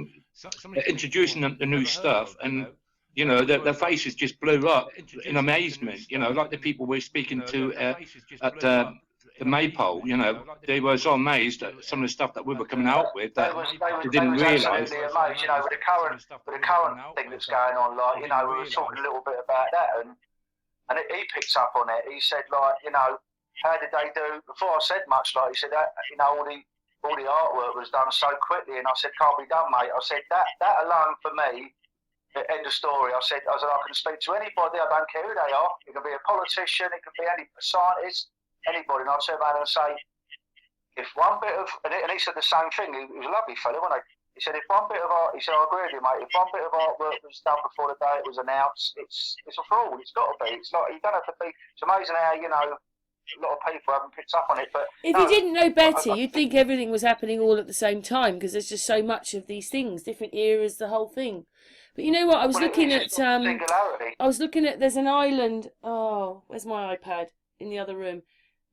introducing them to new stuff, and you know, their faces just blew up in amazement. You know, like the people we're speaking to at the Maypole, you know, they were so amazed at some of the stuff that we were coming out with that they didn't realise. Absolutely amazed, you know, with the current thing that's going on, like, you know, we were talking a little bit about that, and he picked up on it. He said, like, you know, how did they do? Before I said much, like, he said that, you know, all the artwork was done so quickly, and I said, can't be done, mate. I said that alone for me. End of story. I said I can speak to anybody. I don't care who they are. It can be a politician. It can be any scientist. Anybody, and I'll turn around and say, if one bit of, and he said the same thing, he was a lovely fellow, wasn't he? He said, if one bit of art, he said, I agree with you, mate, if one bit of artwork was done before the day it was announced, it's a fraud, it's got to be. It's not, you don't have to be, it's amazing how, you know, a lot of people haven't picked up on it, but... If you didn't know better, you'd think everything was happening all at the same time, because there's just so much of these things, different eras, the whole thing. But you know what, I was looking at, there's an island, where's my iPad? In the other room.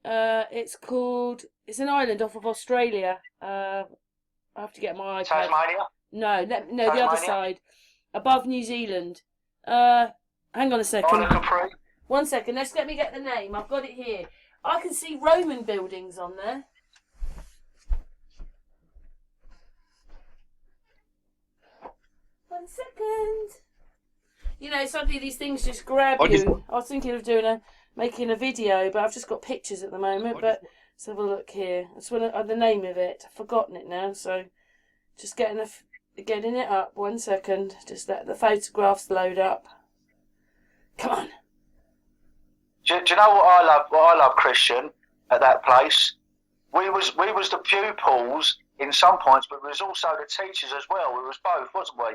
It's an island off of Australia. I have to get my iPad. Tasmania? No, the other side. Above New Zealand. Hang on a second. Capri? 1 second, let me get the name. I've got it here. I can see Roman buildings on there. you know, suddenly these things just grab I just, you. I was thinking of making a video, but I've just got pictures at the moment. But let's have a look here. I just want the name of it. I've forgotten it now, so just getting it up. 1 second. Just let the photographs load up. Come on. Do you know what I love? What I love, Christian, at that place, we was the pupils in some points, but we was also the teachers as well. We was both, wasn't we?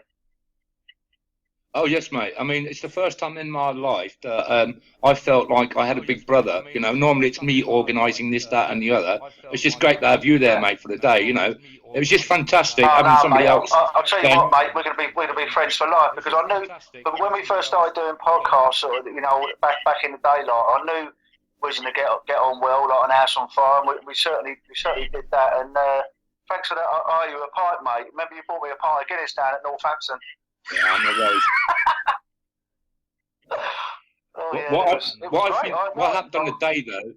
oh yes, mate. I mean, it's the first time in my life that I felt like I had a big brother. You know, normally it's me organising this, that, and the other. It's just great to have you there, mate, for the day. You know, it was just fantastic having somebody mate, else. I'll tell you what, mate. We're gonna be friends for life, because I knew. But when we first started doing podcasts, sort of, you know, back in the day, like, I knew we was gonna get on well, like an house on fire. And we certainly did that. And thanks for that. I owe you a pint, mate. Remember you bought me a pint of Guinness down at Northampton. Yeah, I know those. Oh, yeah, what happened on the day though?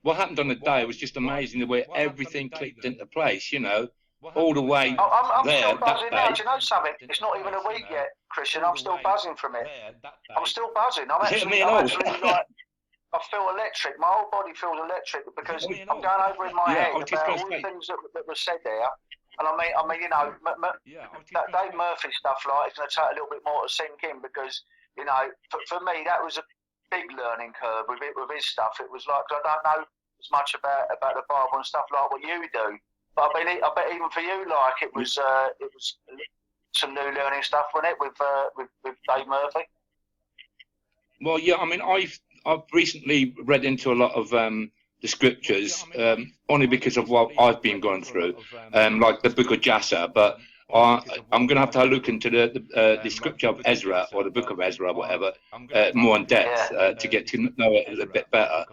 What happened on the day was just amazing, the way everything clicked into place. You know, all the way I'm there still buzzing that now. day. Do you know something? It's not even a week yet, Christian. I'm still buzzing from it. I'm still buzzing. I'm actually like, I feel electric. My whole body feels electric, because I'm going over in my head about all the things that were said there. And I mean, you know, that Dave Murphy stuff, like, it's going to take a little bit more to sink in, because, you know, for me, that was a big learning curve with his stuff. It was like, I don't know as much about the Bible and stuff like what you do, but I bet even for you, like, it was some new learning stuff, wasn't it, with Dave Murphy? Well, yeah, I mean, I've recently read into a lot of the scriptures, only because of what I've been going through, like the book of Jasher. But I'm going to have to look into the scripture of Ezra, or the book of Ezra, or whatever, more in depth to get to know it a little bit better.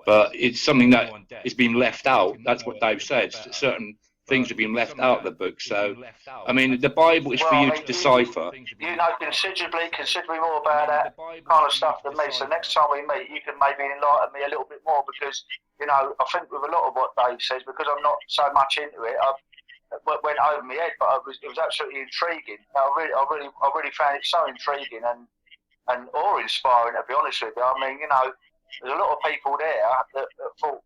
But it's something that is being left out. That's what Dave said. Certain things have been left out of the book. So, I mean, the Bible is for you to decipher. You know considerably more about that kind of stuff than me. So next time we meet, you can maybe enlighten me a little bit more, because, you know, I think with a lot of what Dave says, because I'm not so much into it, it went over my head, but it was absolutely intriguing. I really found it so intriguing and awe-inspiring, to be honest with you. I mean, you know, there's a lot of people there that thought,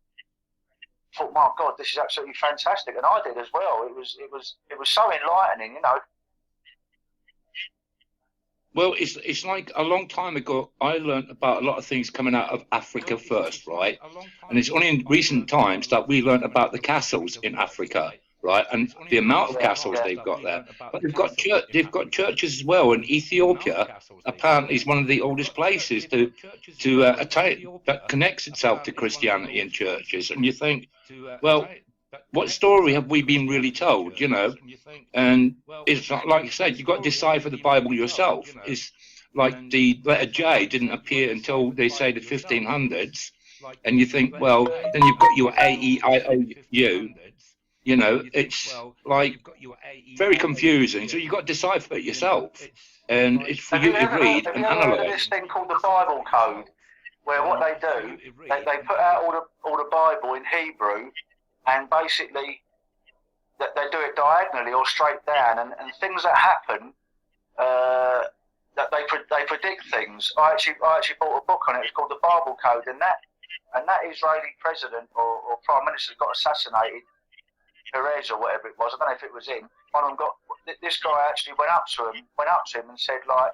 my God, this is absolutely fantastic, and I did as well. It was so enlightening, you know. Well, it's like a long time ago, I learned about a lot of things coming out of Africa first, right? And it's only in recent times that we learned about the castles in Africa, right? And the amount of castles they've got there. But they've got churches as well. In Ethiopia, apparently, is one of the oldest places to attain, that connects itself to Christianity and churches. And you think, well, what story have we been really told, you know? And it's like you said, you've got to decipher the Bible yourself. It's like the letter J didn't appear until, they say, the 1500s. And you think, well, then you've got your A-E-I-O-U. You know, it's like very confusing. So you've got to decipher it yourself. And it's for you to read and analyze. Have you ever heard of this thing called the Bible Code, where what they do, they put out all the Bible in Hebrew, and basically they do it diagonally or straight down, and things that happen, that they predict things. I actually bought a book on it. It's called the Bible Code, and that Israeli president or prime minister got assassinated, Perez or whatever it was. I don't know if it was him. One of them this guy actually went up to him and said, oh,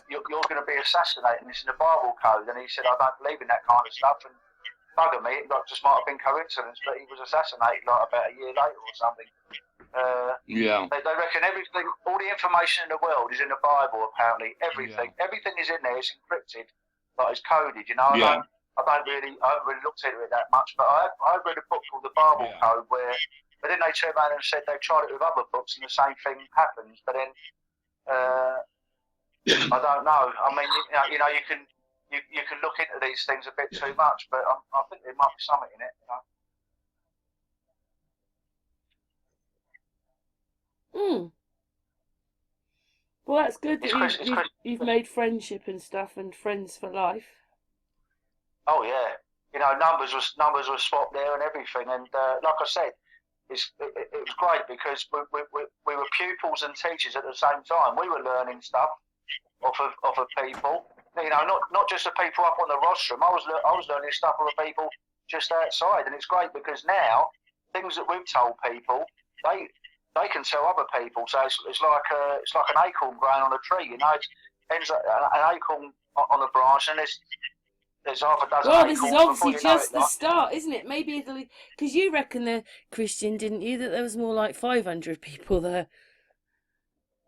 you're going to be assassinated. And it's in the Bible Code. And he said, I don't believe in that kind of stuff. And bugger me, it just might have been coincidence, but he was assassinated like about a year later or something. They reckon everything, all the information in the world is in the Bible. Apparently, everything is in there. It's encrypted, like it's coded. You know, I haven't really looked into it that much, but I read a book called the Bible Code, but then they turned around and said they've tried it with other books and the same thing happens. But then I don't know. I mean, you know, you can look into these things a bit too much, but I think there might be something in it. You know? Well, that's good that you've made friendship and stuff, and friends for life. Oh yeah, you know, numbers were swapped there and everything, and like I said, it was great because we were pupils and teachers at the same time. We were learning stuff off of people. You know, not just the people up on the rostrum. I was learning stuff off the people just outside, and it's great because now things that we've told people, they can tell other people. So it's like an acorn growing on a tree. You know, it ends up an acorn on a branch, and there's half a dozen. Well, this is obviously just the like, start, isn't it? Maybe because you reckon the Christian, didn't you, that there was more like 500 people there?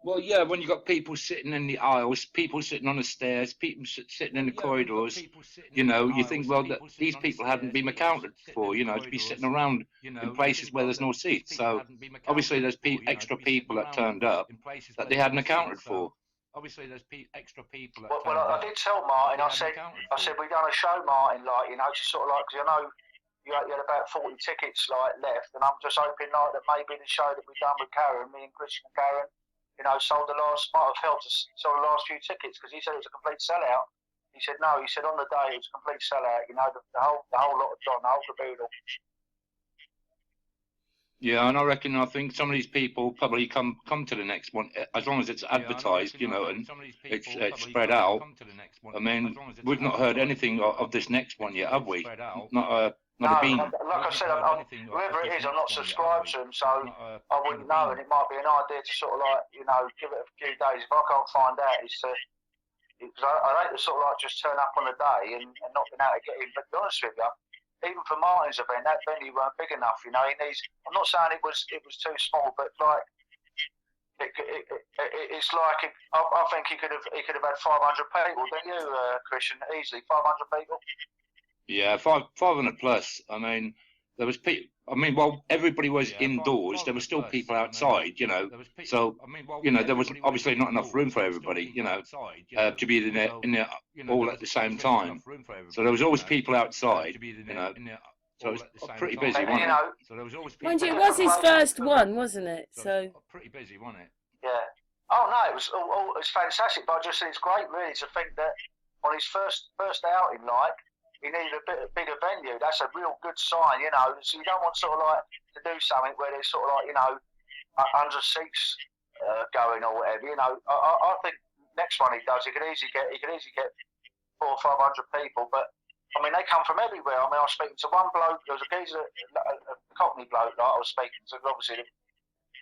Well, yeah, when you got people sitting in the aisles, people sitting on the stairs, people sitting in the corridors, you know, you think, well, that these people hadn't been accounted for, you know, to be sitting around in places where there's no seats. So obviously there's extra people that turned up that they hadn't accounted for. Obviously, there's extra people. Well, I did tell Martin. I said we done a show, Martin. Like, you know, just sort of like, because I know you had about 40 tickets like left, and I'm just hoping like that maybe the show that we done with Karen, me and Christian and Karen, you know, might have helped us sell the last few tickets, because he said it was a complete sellout. He said no. He said on the day it was a complete sellout. You know, the whole lot of John, the whole caboodle. Yeah, and I think some of these people probably come to the next one, as long as it's advertised, you know, and it's spread out. I mean, we've not heard anything of this next one yet, have we? Not a bean. Like I said, whoever it is, I'm not subscribed to them, so I wouldn't know, and it might be an idea to sort of like, you know, give it a few days. If I can't find out, because I hate to sort of like just turn up on a day and not be able to get in. But to be honest with you, even for Martin's event, that venue weren't big enough. You know, he needs. I'm not saying it was too small, but like it's like I think he could have had 500 people. Don't you, Christian? Easily 500 people. Yeah, 500 plus. I mean, there was people. I mean, while everybody was indoors, there were still people outside. You know, so you know there was obviously not enough room for everybody. You know, to be in there all at the same time. So there was always people outside. You know, so it was pretty busy, wasn't it? So there was always people. Mind you, it was his first one, wasn't it? So pretty busy, wasn't it? Yeah. Oh no, it was fantastic. But I just think it's great, really, to think that on his first outing, like, he needed a bigger venue. That's a real good sign, you know. So you don't want sort of like to do something where there's sort of like, you know, 100 seats going or whatever. You know, I think next one he does, he could easily get 400 or 500 people. But I mean, they come from everywhere. I mean, I was speaking to one bloke. There was a geezer, a Cockney bloke, like I was speaking to. Obviously, there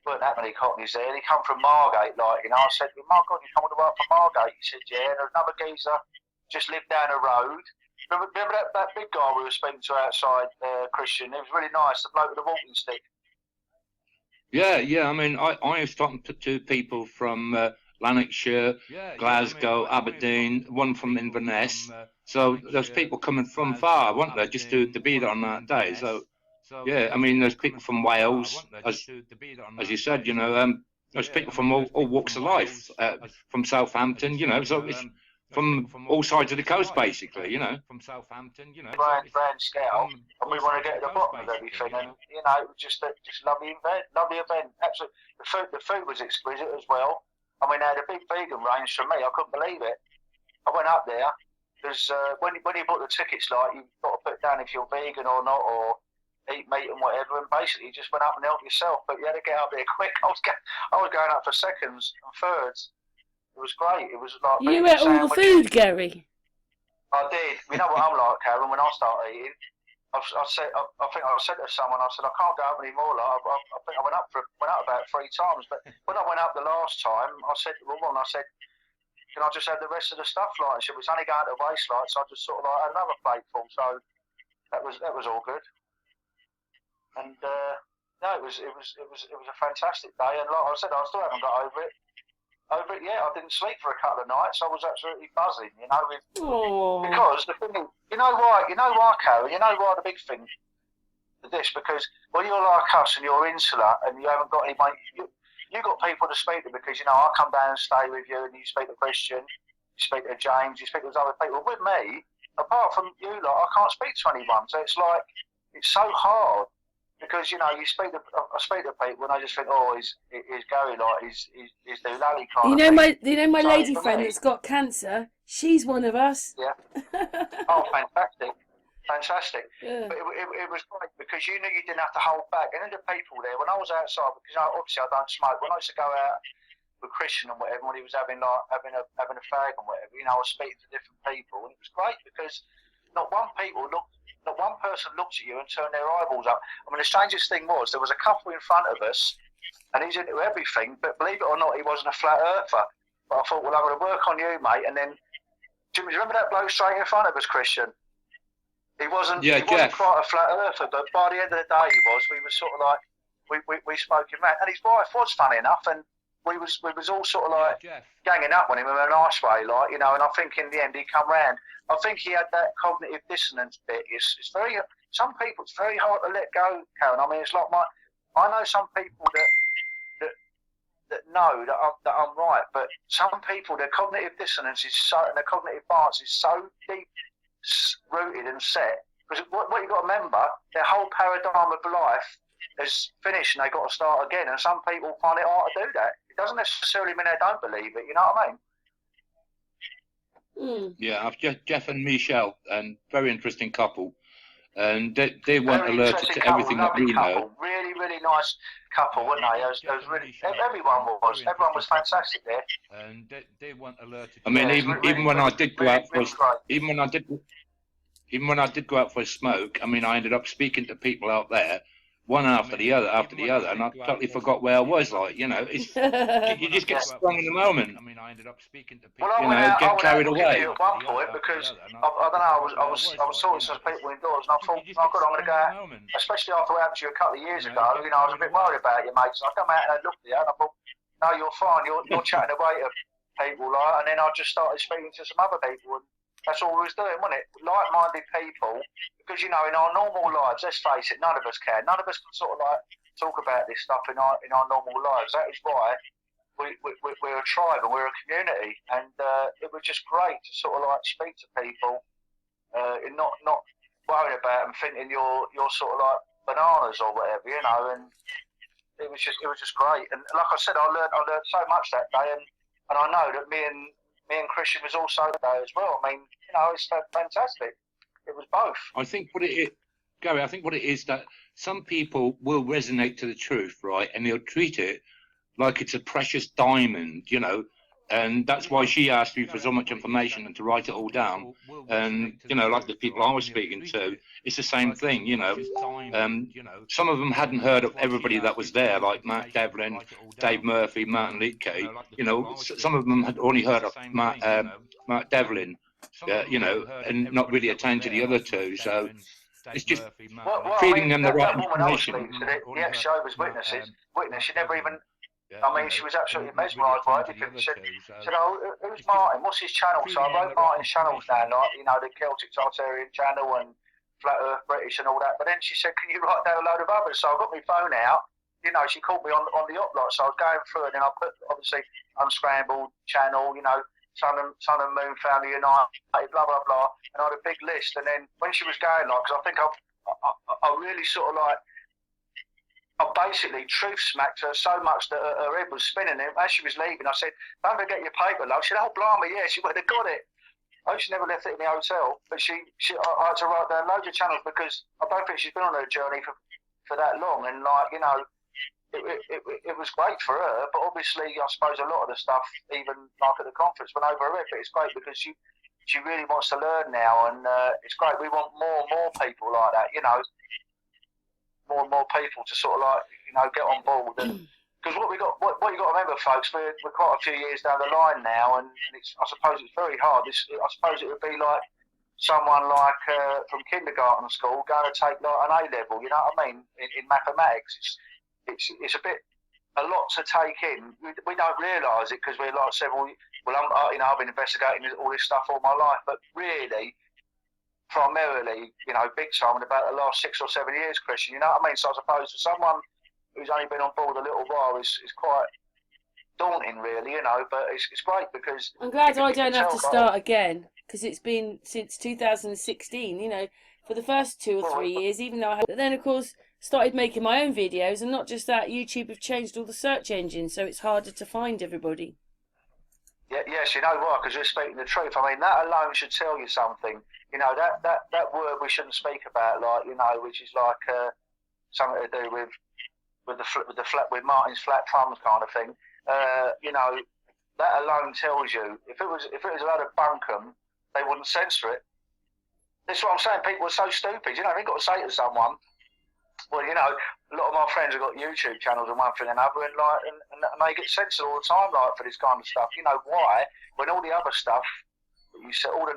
weren't that many Cockneys there. And he come from Margate, like, you know. I said, "My God, you come all the way up from Margate?" He said, "Yeah." And there's another geezer just lived down the road. Remember that big guy we were speaking to outside, Christian? It was really nice, the bloke with the walking stick. Yeah. I mean, I was talking to people from Lanarkshire, Glasgow, Aberdeen, one from Inverness. So there's people coming from far, weren't there, just to be there on that day. So yeah, I mean, there's people from Wales, as you said, you know, there's people from all walks of life, from Southampton, you know. So it's from all sides of the coast, basically, you know. From Southampton, you know. Grand scale, and we want to get to the bottom of everything, and you know, just lovely event, absolutely. The food was exquisite as well. I mean, they had a big vegan range for me. I couldn't believe it. I went up there. There's when you bought the tickets, like, you've got to put down if you're vegan or not, or eat meat and whatever, and basically you just went up and helped yourself. But you had to get up there quick. I was going up for seconds and thirds. It was great. It was like you ate all the food, Gary. I did. You know what I'm like, Karen. When I start eating, I think I said to someone, I said I can't go up anymore. Like, I think I went up about 3 times. But when I went up the last time, I said to the woman, I said, "Can I just have the rest of the stuff?" Like, she was only going to waste, like, so I just sort of like had another plateful. So that was all good. And no, it was a fantastic day. And like I said, I still haven't got over it. Yeah, I didn't sleep for a couple of nights. I was absolutely buzzing, you know, because the thing is, you know why, Karen, you know why the big thing with this, because, well, you're like us and you're insular and you haven't got any mate, you got people to speak to, because, you know, I come down and stay with you and you speak to Christian, you speak to James, you speak to other people. With me, apart from you lot, I can't speak to anyone, so it's like, it's so hard. Because, you know, I speak to people and I just think, oh, he's going, like, he's the lally kind of thing. You know my lady friend that's got cancer? She's one of us. Yeah. Oh, fantastic. Yeah. But it was great because you knew you didn't have to hold back. And then the people there, when I was outside, because obviously I don't smoke, when I used to go out with Christian and whatever, when he was having a fag and whatever, you know, I was speaking to different people, and it was great because not one person looked at you and turned their eyeballs up. I mean, the strangest thing was there was a couple in front of us, and he's into everything, but believe it or not, he wasn't a flat earther. But I thought, well, I'm going to work on you, mate. And then, do you remember that bloke straight in front of us, Christian? He wasn't quite a flat earther, but by the end of the day, we were sort of like, we spoke him out. And his wife was, funny enough, and we was all sort of like ganging up on him in a nice way, like, you know, and I think in the end he come round. I think he had that cognitive dissonance bit. It's very, some people, it's very hard to let go, Karen. I mean, it's like I know some people that know that I'm right, but some people, their cognitive dissonance is so, and their cognitive bias is so deep rooted and set, because what you've got to remember, their whole paradigm of life is finished and they've got to start again, and some people find it hard to do that. It doesn't necessarily mean they don't believe it, you know what I mean? Yeah, Jeff and Michelle, and very interesting couple, and they weren't alerted to everything that we know. Really, really nice couple, weren't they? It was really, everyone was fantastic there. And they weren't alerted. I mean, even when I did go out for even when I did go out for a smoke, I mean, I ended up speaking to people out there, one after the other, and I totally forgot where I was. Like, you know, it's you just get sprung in the moment. I mean, I ended up speaking to people, get carried away. At one point, because I don't know, I was talking to some people indoors, and I thought, oh God, I'm going to go out. Especially after what happened to you a couple of years ago, you know, I was a bit worried about you, mate. So I come out and I looked at you, and I thought, no, you're fine. You're chatting away to people, like, and then I just started speaking to some other people, and that's all we was doing, wasn't it? Like-minded people, because, you know, in our normal lives, let's face it, none of us can. None of us can sort of like talk about this stuff in our normal lives. That is why we're a tribe and we're a community, and it was just great to sort of like speak to people, and not worrying about them thinking you're sort of like bananas or whatever, you know. And it was just great. And like I said, I learned so much that day, and I know that me and Christian was also there as well. I mean, you know, it's fantastic. It was both. I think what it is, Gary, that some people will resonate to the truth, right? And they'll treat it like it's a precious diamond, you know. And that's why she asked me for so much information and to write it all down. And, you know, like the people I was speaking to, it's the same thing, you know. Some of them hadn't heard of everybody that was there, like Mark Devlin, Dave Murphy, Martin Liedtke. You know, some of them had only heard of Mark Devlin, you know, and not really attained to the other two. So it's just feeding them the right information. The ex-Jehovah's Witness, she never even... I mean, she was absolutely mesmerised by everything. She said, oh, who's Martin? What's his channel? So I wrote Martin's channels down, like, you know, the Celtic Tartarian channel and Flat Earth British and all that. But then she said, can you write down a load of others? So I got my phone out. You know, she called me on the op lot. So I was going through it, and I put, obviously, Unscrambled Channel, you know, Sun and Moon Family United, blah, blah, blah. And I had a big list. And then when she was going, like, because I think I really sort of like, I basically truth smacked her so much that her head was spinning. And as she was leaving, I said, don't forget your paper, love. She said, oh, blimey, yeah, she would have got it. I hope she never left it in the hotel. But I had to write down loads of channels because I don't think she's been on her journey for that long. And, like, you know, it was great for her. But obviously, I suppose a lot of the stuff, even like at the conference, went over her head. But it's great because she really wants to learn now. And it's great. We want more and more people like that, you know. More and more people to sort of like, you know, get on board. And because what you got to remember, folks, we're quite a few years down the line now, and I suppose it's very hard. I suppose it would be like someone like from kindergarten school going to take like an A level. You know what I mean? In mathematics, it's a lot to take in. We don't realise it because we're like several. Well, I've been investigating all this stuff all my life, but really, primarily, you know, big time in about the last 6 or 7 years, Christian, you know what I mean? So I suppose for someone who's only been on board a little while, it's quite daunting, really, you know, but it's great because... I'm glad I don't have to start again, because it's been since 2016, you know, for the first 2 or 3 years, even though I had... But then, of course, started making my own videos, and not just that, YouTube have changed all the search engines, so it's harder to find everybody. Yeah, yes, you know why, because you're speaking the truth. I mean, that alone should tell you something. you know, that word we shouldn't speak about, like, you know, which is like something to do with Martin's flat drums kind of thing. You know, that alone tells you if it was a lot of bunkum, they wouldn't censor it. That's what I'm saying. People are so stupid. You know, they've got to say to someone, well, you know, a lot of my friends have got YouTube channels and one thing and another, and like, and they get censored all the time, like, for this kind of stuff. You know why? When all the other stuff you see, all the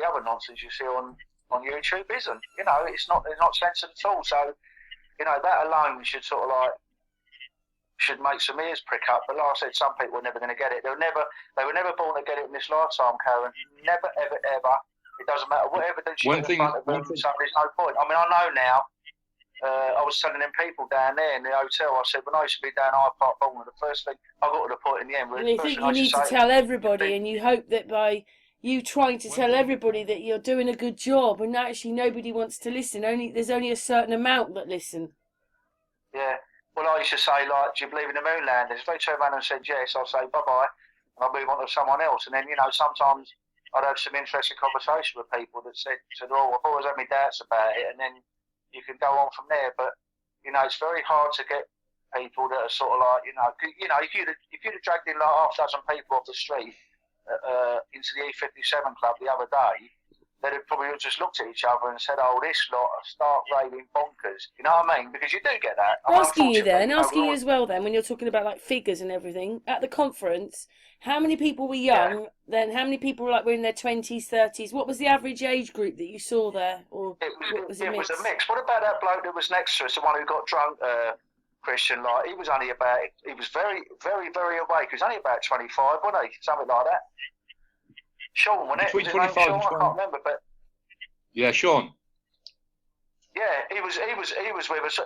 other nonsense you see on YouTube isn't. You know, it's not censored at all. So, you know, that alone should sort of like should make some ears prick up. But like I said, some people are never going to get it. They were never born to get it in this lifetime, Karen. Never, ever, ever. It doesn't matter what evidence you put in front of them. So there's no point. I mean, I know now. I was telling them people down there in the hotel, I said, when I used to be down Hyde Park, Bolton, the first thing I got to the point in the end. And you think you need to tell everybody, and you hope that by you trying to tell everybody that you're doing a good job, and actually nobody wants to listen. There's only a certain amount that listen. Yeah. Well, I used to say, like, do you believe in the moon landing? If they turned around and said yes, I'll say bye-bye, and I'll move on to someone else. And then, you know, sometimes I'd have some interesting conversation with people that said, oh, I've always had my doubts about it, and then you can go on from there. But, you know, it's very hard to get people that are sort of like, you know, if you'd have dragged in like half a dozen people off the street into the E57 club the other day, they'd have probably just looked at each other and said, oh, this lot are stark raving bonkers. You know what I mean? Because you do get that. Asking you as well then, when you're talking about like figures and everything, at the conference, how many people were young, then how many people were in their 20s, 30s? What was the average age group that you saw there? Or it was a mix. What about that bloke that was next to us, the one who got drunk, Christian? Like, he was very, very, very awake. He was only about 25, wasn't he? Something like that. Sean, wasn't it? Between 25 and 20. I can't remember, but yeah, Sean. Yeah, he was with us.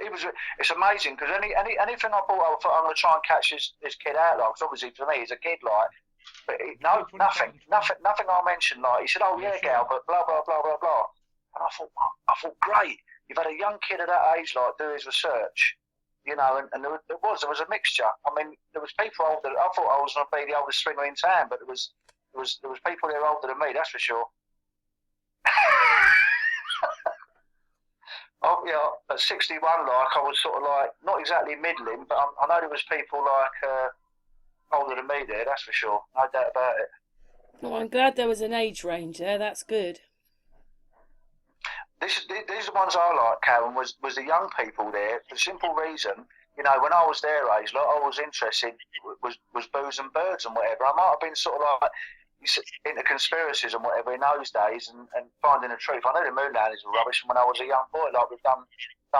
It's amazing because anything I bought, I thought I'm going to try and catch this kid out, like, 'cause obviously for me he's a kid, like, but nothing I mentioned, like, he said, oh yeah, Gal, but blah blah blah blah blah, and I thought great, you've had a young kid at that age like do his research, you know, and there was a mixture. I mean, there was people older. I thought I was going to be the oldest stringer in town, but there was people there older than me, that's for sure. Oh yeah, at 61, like, I was sort of like not exactly middling, but I know there was people like older than me there. That's for sure, no doubt about it. Well, I'm glad there was an age range there. That's good. These are the ones I like, Karen. Was the young people there for the simple reason, you know, when I was their age, like, I was interested was booze and birds and whatever. I might have been sort of like into conspiracies and whatever in those days and finding the truth. I know the moon landings were rubbish when I was a young boy, like we've done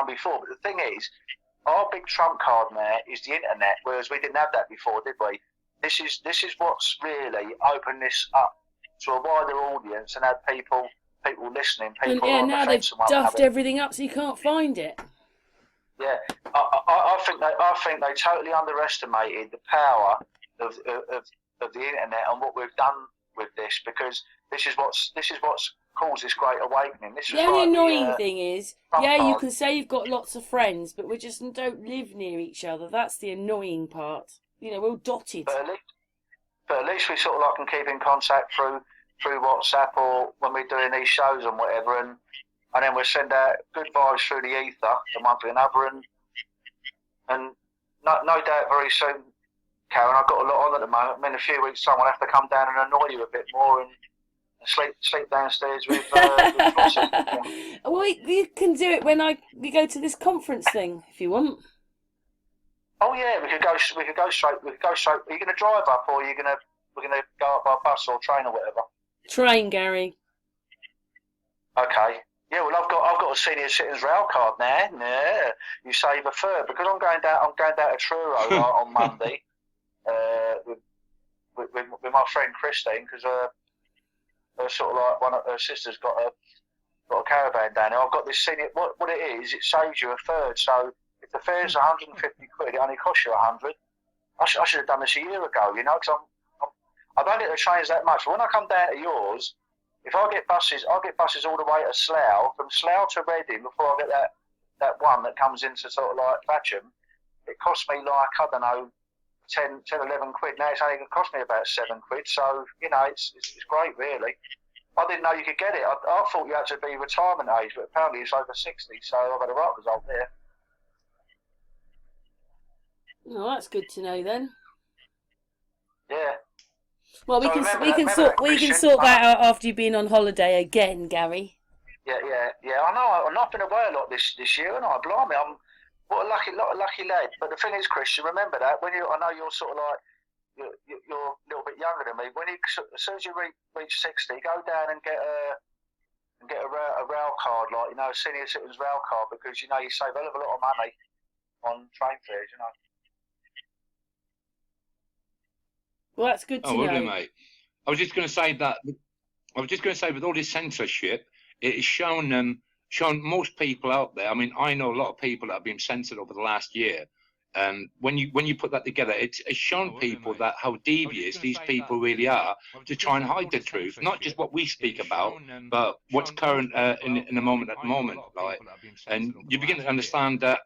before. But the thing is, our big trump card now is the internet, whereas we didn't have that before, did we? This is what's really opened this up to a wider audience and had people listening. People and now they've duffed everything up so you can't find it. Yeah, I think they totally underestimated the power of the internet and what we've done with this, because this is what's caused this great awakening. The only annoying thing is, you can say you've got lots of friends, but we just don't live near each other. That's the annoying part. You know, we're all dotted. But at least we sort of like can keep in contact through WhatsApp or when we're doing these shows and whatever, and then we'll send out good vibes through the ether and one thing another, and no doubt very soon, Karen, I've got a lot on at the moment. I mean, in a few weeks' time, I'll have to come down and annoy you a bit more and sleep downstairs with Flossie. Well, you can do it when we go to this conference thing, if you want. Oh yeah, we could go straight. Are you going to drive up, or we're going to go up by bus or train or whatever? Train, Gary. Okay. Yeah, well, I've got a senior citizens rail card now. Yeah, you save a third because I'm going down to Truro on Monday. With my friend Christine, because her sort of like one of her sisters got a caravan down there. I've got this senior. What it is, it saves you a third. So if the fare's 150 quid, it only costs you 100. I should have done this a year ago, you know, because I don't get the trains that much. But when I come down to yours, if I get buses all the way to Slough, from Slough to Reading before I get that one that comes into sort of like Thatcham. It costs me like, I don't know, 10, 11 quid. Now it's only going to cost me about 7 quid. So, you know, it's great, really. I didn't know you could get it. I thought you had to be retirement age, but apparently it's over 60, so I've had a right result there. Oh, that's good to know then. Yeah. Well, we So can remember we that- can remember sort that, we can Christian? sort that out after you've been on holiday again, Gary. Yeah. I know. I've not been away a lot this year, and I blimey, what a lucky lad. But the thing is, Christian, remember that I know you're sort of like you're a little bit younger than me. As soon as you reach 60, go down and get a rail card, like a senior citizens rail card, because you save a hell of a lot of money on train fares. Well, that's good to Oh, will know. do, mate. I was just going to say with all this censorship, it has shown most people out there. I mean, I know a lot of people that have been censored over the last year. When you put that together, it's shown people that how devious these people really are to try and hide the truth, not just what we speak about, but what's current in the moment at the moment. Like, and you begin to understand that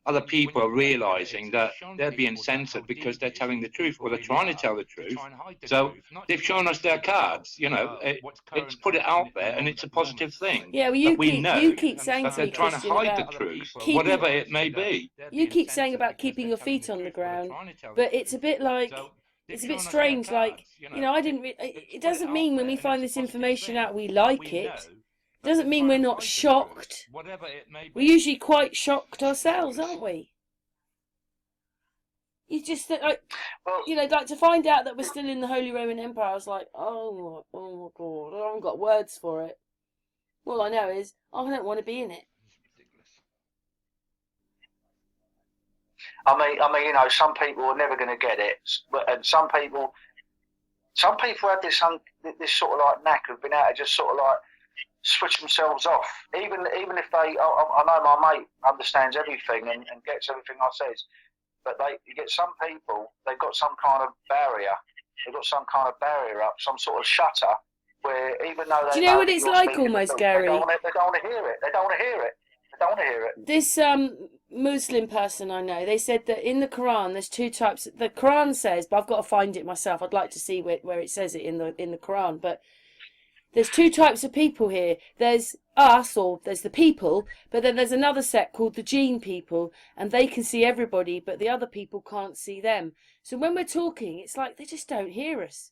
other people are realizing that they're being censored because they're telling the truth, or they're trying to tell the truth. So they've shown us their cards. It's put it out there, and it's a positive thing. Yeah, well, you keep saying that to me, they're trying to Christian, hide the about truth, keeping- whatever it may be. You keep saying about keeping your feet on the ground, but it's a bit like it's a bit strange. Like I didn't. It doesn't mean when we find this information out we like it. It doesn't mean we're not shocked. We're usually quite shocked ourselves, aren't we? You just like like to find out that we're still in the Holy Roman Empire. I was like, oh my God, I haven't got words for it. All I know is I don't want to be in it. I mean, some people are never going to get it, and some people have this sort of like knack of being able to just sort of like switch themselves off, even if they. I know my mate understands everything and gets everything I says, but you get some people, they've got some kind of barrier. They've got some kind of barrier up, some sort of shutter, where even though they do you know what it's like almost, Gary? They don't want to hear it. They don't want to hear it. They don't want to hear it. This Muslim person I know, they said that in the Quran there's two types. The Quran says, but I've got to find it myself. I'd like to see where it says it in the Quran. But there's two types of people here. There's us, or there's the people, but then there's another set called the Jinn people, and they can see everybody, but the other people can't see them. So when we're talking, it's like they just don't hear us.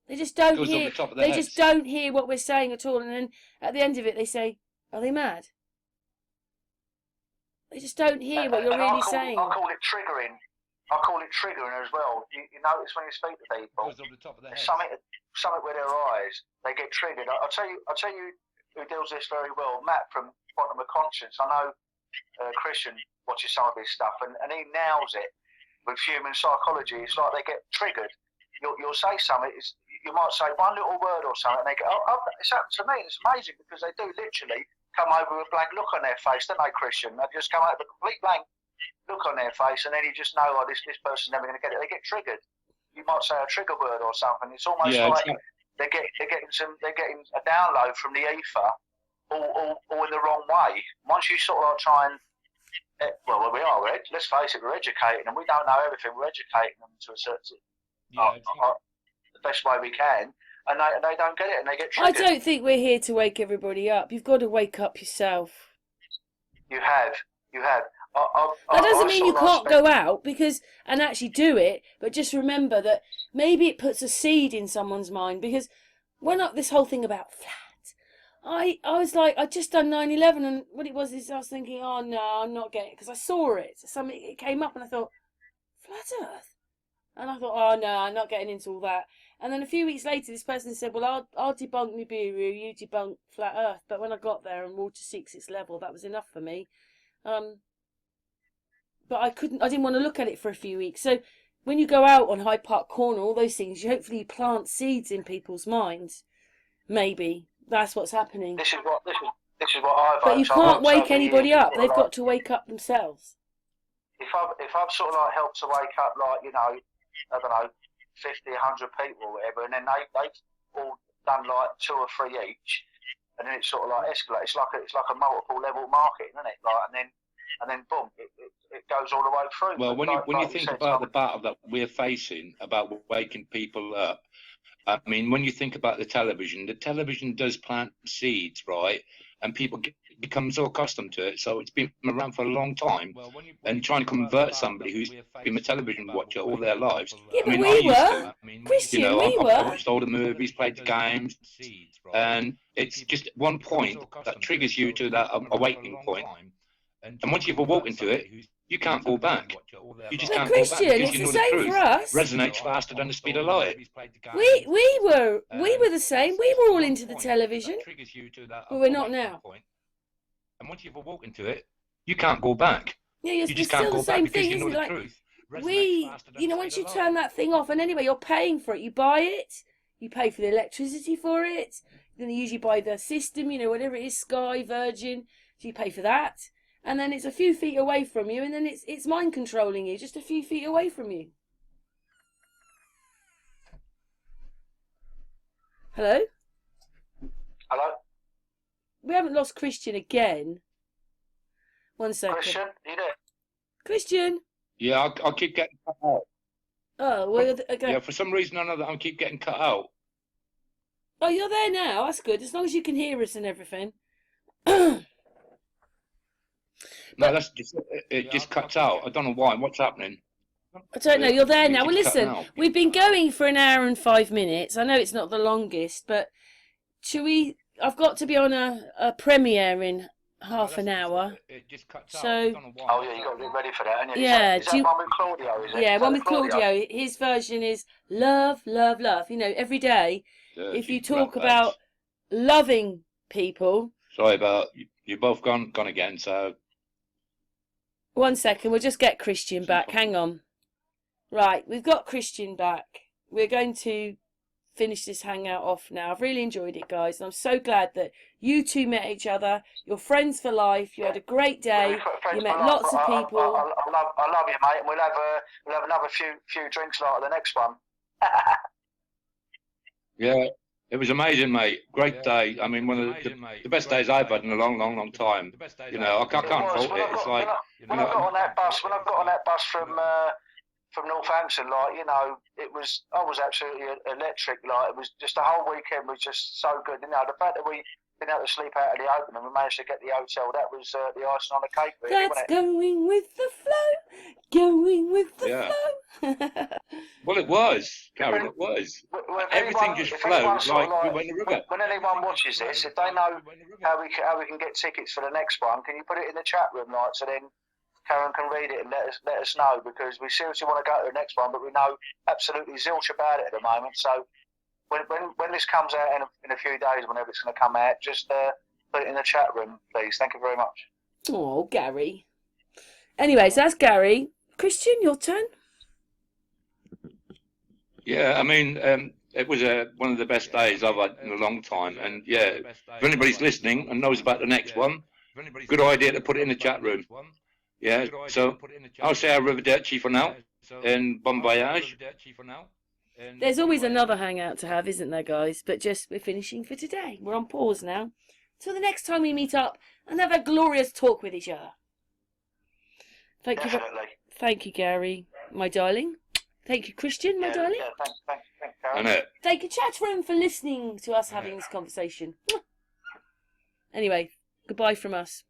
They just don't hear. They just don't hear what we're saying at all. And then at the end of it, they say, "Are they mad?" They just don't hear what you're really saying. I call it triggering. I call it triggering as well. You notice when you speak to people, something with their eyes, they get triggered. I'll tell you who deals with this very well. Matt from Quantum of Conscience. I know Christian watches some of his stuff, and he nails it with human psychology. It's like they get triggered. You'll say something. You might say one little word or something, and they go, "Oh, it's happened to me." And it's amazing because they do literally come over with a blank look on their face, don't they, Christian? They just come out with a complete blank look on their face, and then you just know, oh, this person's never going to get it. They get triggered. You might say a trigger word or something. It's almost like they're getting a download from the ether, all in the wrong way. Once you sort of like try and we are, let's face it, we're educating them. We don't know everything. We're educating them to a certain the best way we can, and they don't get it, and they get triggered. I don't think we're here to wake everybody up. You've got to wake up yourself. You have. That doesn't mean you can't go out and actually do it, but just remember that maybe it puts a seed in someone's mind, because when this whole thing about flat, I was like, I'd just done 9/11, and what it was is I was thinking, oh no, I'm not getting it, because I saw it. It came up, and I thought, flat Earth? And I thought, oh no, I'm not getting into all that. And then a few weeks later, this person said, well, I'll debunk Nibiru, you debunk flat Earth. But when I got there and water seeks its level, that was enough for me. But I didn't want to look at it for a few weeks. So when you go out on Hyde Park Corner, all those things, you hopefully plant seeds in people's minds. Maybe that's what's happening. This is what I've. But you can't wake anybody up. They've got to wake up themselves. If I've sort of like helped to wake up, like I don't know, 50, 100 people or whatever, and then they've all done like 2 or 3 each, and then it's sort of like escalates. It's like a multiple level marketing, isn't it? Like, and then boom, it goes all the way through. Well, when you think about the battle that we're facing, about waking people up, I mean, when you think about the television does plant seeds, right? And people become so accustomed to it. So it's been around for a long time. And trying to convert somebody who's been a television watcher all their lives. Yeah, I mean, but I we used were. to. Christian, You know, we I were. watched all the movies, played the games, and it's just one point that triggers you to that awakening point. And once you've awoken to it, you can't go back. You just But can't go back Christian, because it's you the know the same truth for us. resonates faster than the speed of light. We were the same. We were all into the television. But we're not now. And once you've awoken to it, you can't go back. Yeah, You it's just can't still go the back same because thing, you know isn't it? the Like, truth. you know, once you turn that thing off, and anyway, you're paying for it. You buy it, you pay for the electricity for it. Then you usually buy the system, you know, whatever it is, Sky, Virgin. So you pay for that, and then it's a few feet away from you, and then it's mind controlling you, just a few feet away from you. Hello? Hello? We haven't lost Christian again. 1 second. Christian, are you there? Christian? Yeah, I keep getting cut out. Oh, well, okay. Yeah, for some reason or another, I keep getting cut out. Oh, you're there now. That's good. As long as you can hear us and everything. No, that's just, it just cuts out. I don't know why. What's happening? I don't know. You're there It now. Well, keeps cutting listen, out. we've been going for an hour and 5 minutes. I know it's not the longest, but should we? I've got to be on a premiere in half an hour. It just cuts So- out. I don't know why. Oh, yeah, you got to get ready for that, haven't you? Yeah, Is do that you- one with Claudio, is it? Yeah, Is one that with Claudio. His version is love, love, love. You know, every day, if you talk about loving people. Sorry about you're both gone again. So 1 second, we'll just get Christian back. Hang on. Right, we've got Christian back. We're going to finish this hangout off now. I've really enjoyed it, guys. And I'm so glad that you two met each other. You're friends for life. You had a great day. You met lots of people. I love you, mate, and we'll have another few drinks like the next one. yeah, it was amazing, mate. Great day. I mean, one of the best days I've had in a long, long, long time. You know, I can't fault it. It's like when I got on that bus from Northampton, like, you know, I was absolutely electric. Like, it was just the whole weekend was just so good. You know, the fact that we been able to sleep out of the open and we managed to get the hotel, that was the icing on the cake, really, That's wasn't it? going with the flow. Going with the flow. Well, it was, Karen. It was. Well, Everything just flowed like we went the river. When anyone watches this, if they know how we can get tickets for the next one, can you put it in the chat room, like, so then Karen can read it and let us know, because we seriously want to go to the next one, but we know absolutely zilch about it at the moment. So when this comes out in a few days, whenever it's going to come out, just put it in the chat room, please. Thank you very much. Oh, Gary. Anyways, that's Gary. Christian, your turn. Yeah, I mean, it was one of the best days I've had in a long time. And yeah, if anybody's listening and knows about the next one, good idea to put it in the chat room. Yeah, so I'll say arrivederci for now, and bon voyage. There's always another hangout to have, isn't there, guys? But we're finishing for today. We're on pause now. Till the next time we meet up and have a glorious talk with each other. Thank you, Gary, my darling. Thank you, Christian, my darling. Yeah, thanks, Karen. Thank you, chat room, for listening to us having this conversation. Anyway, goodbye from us.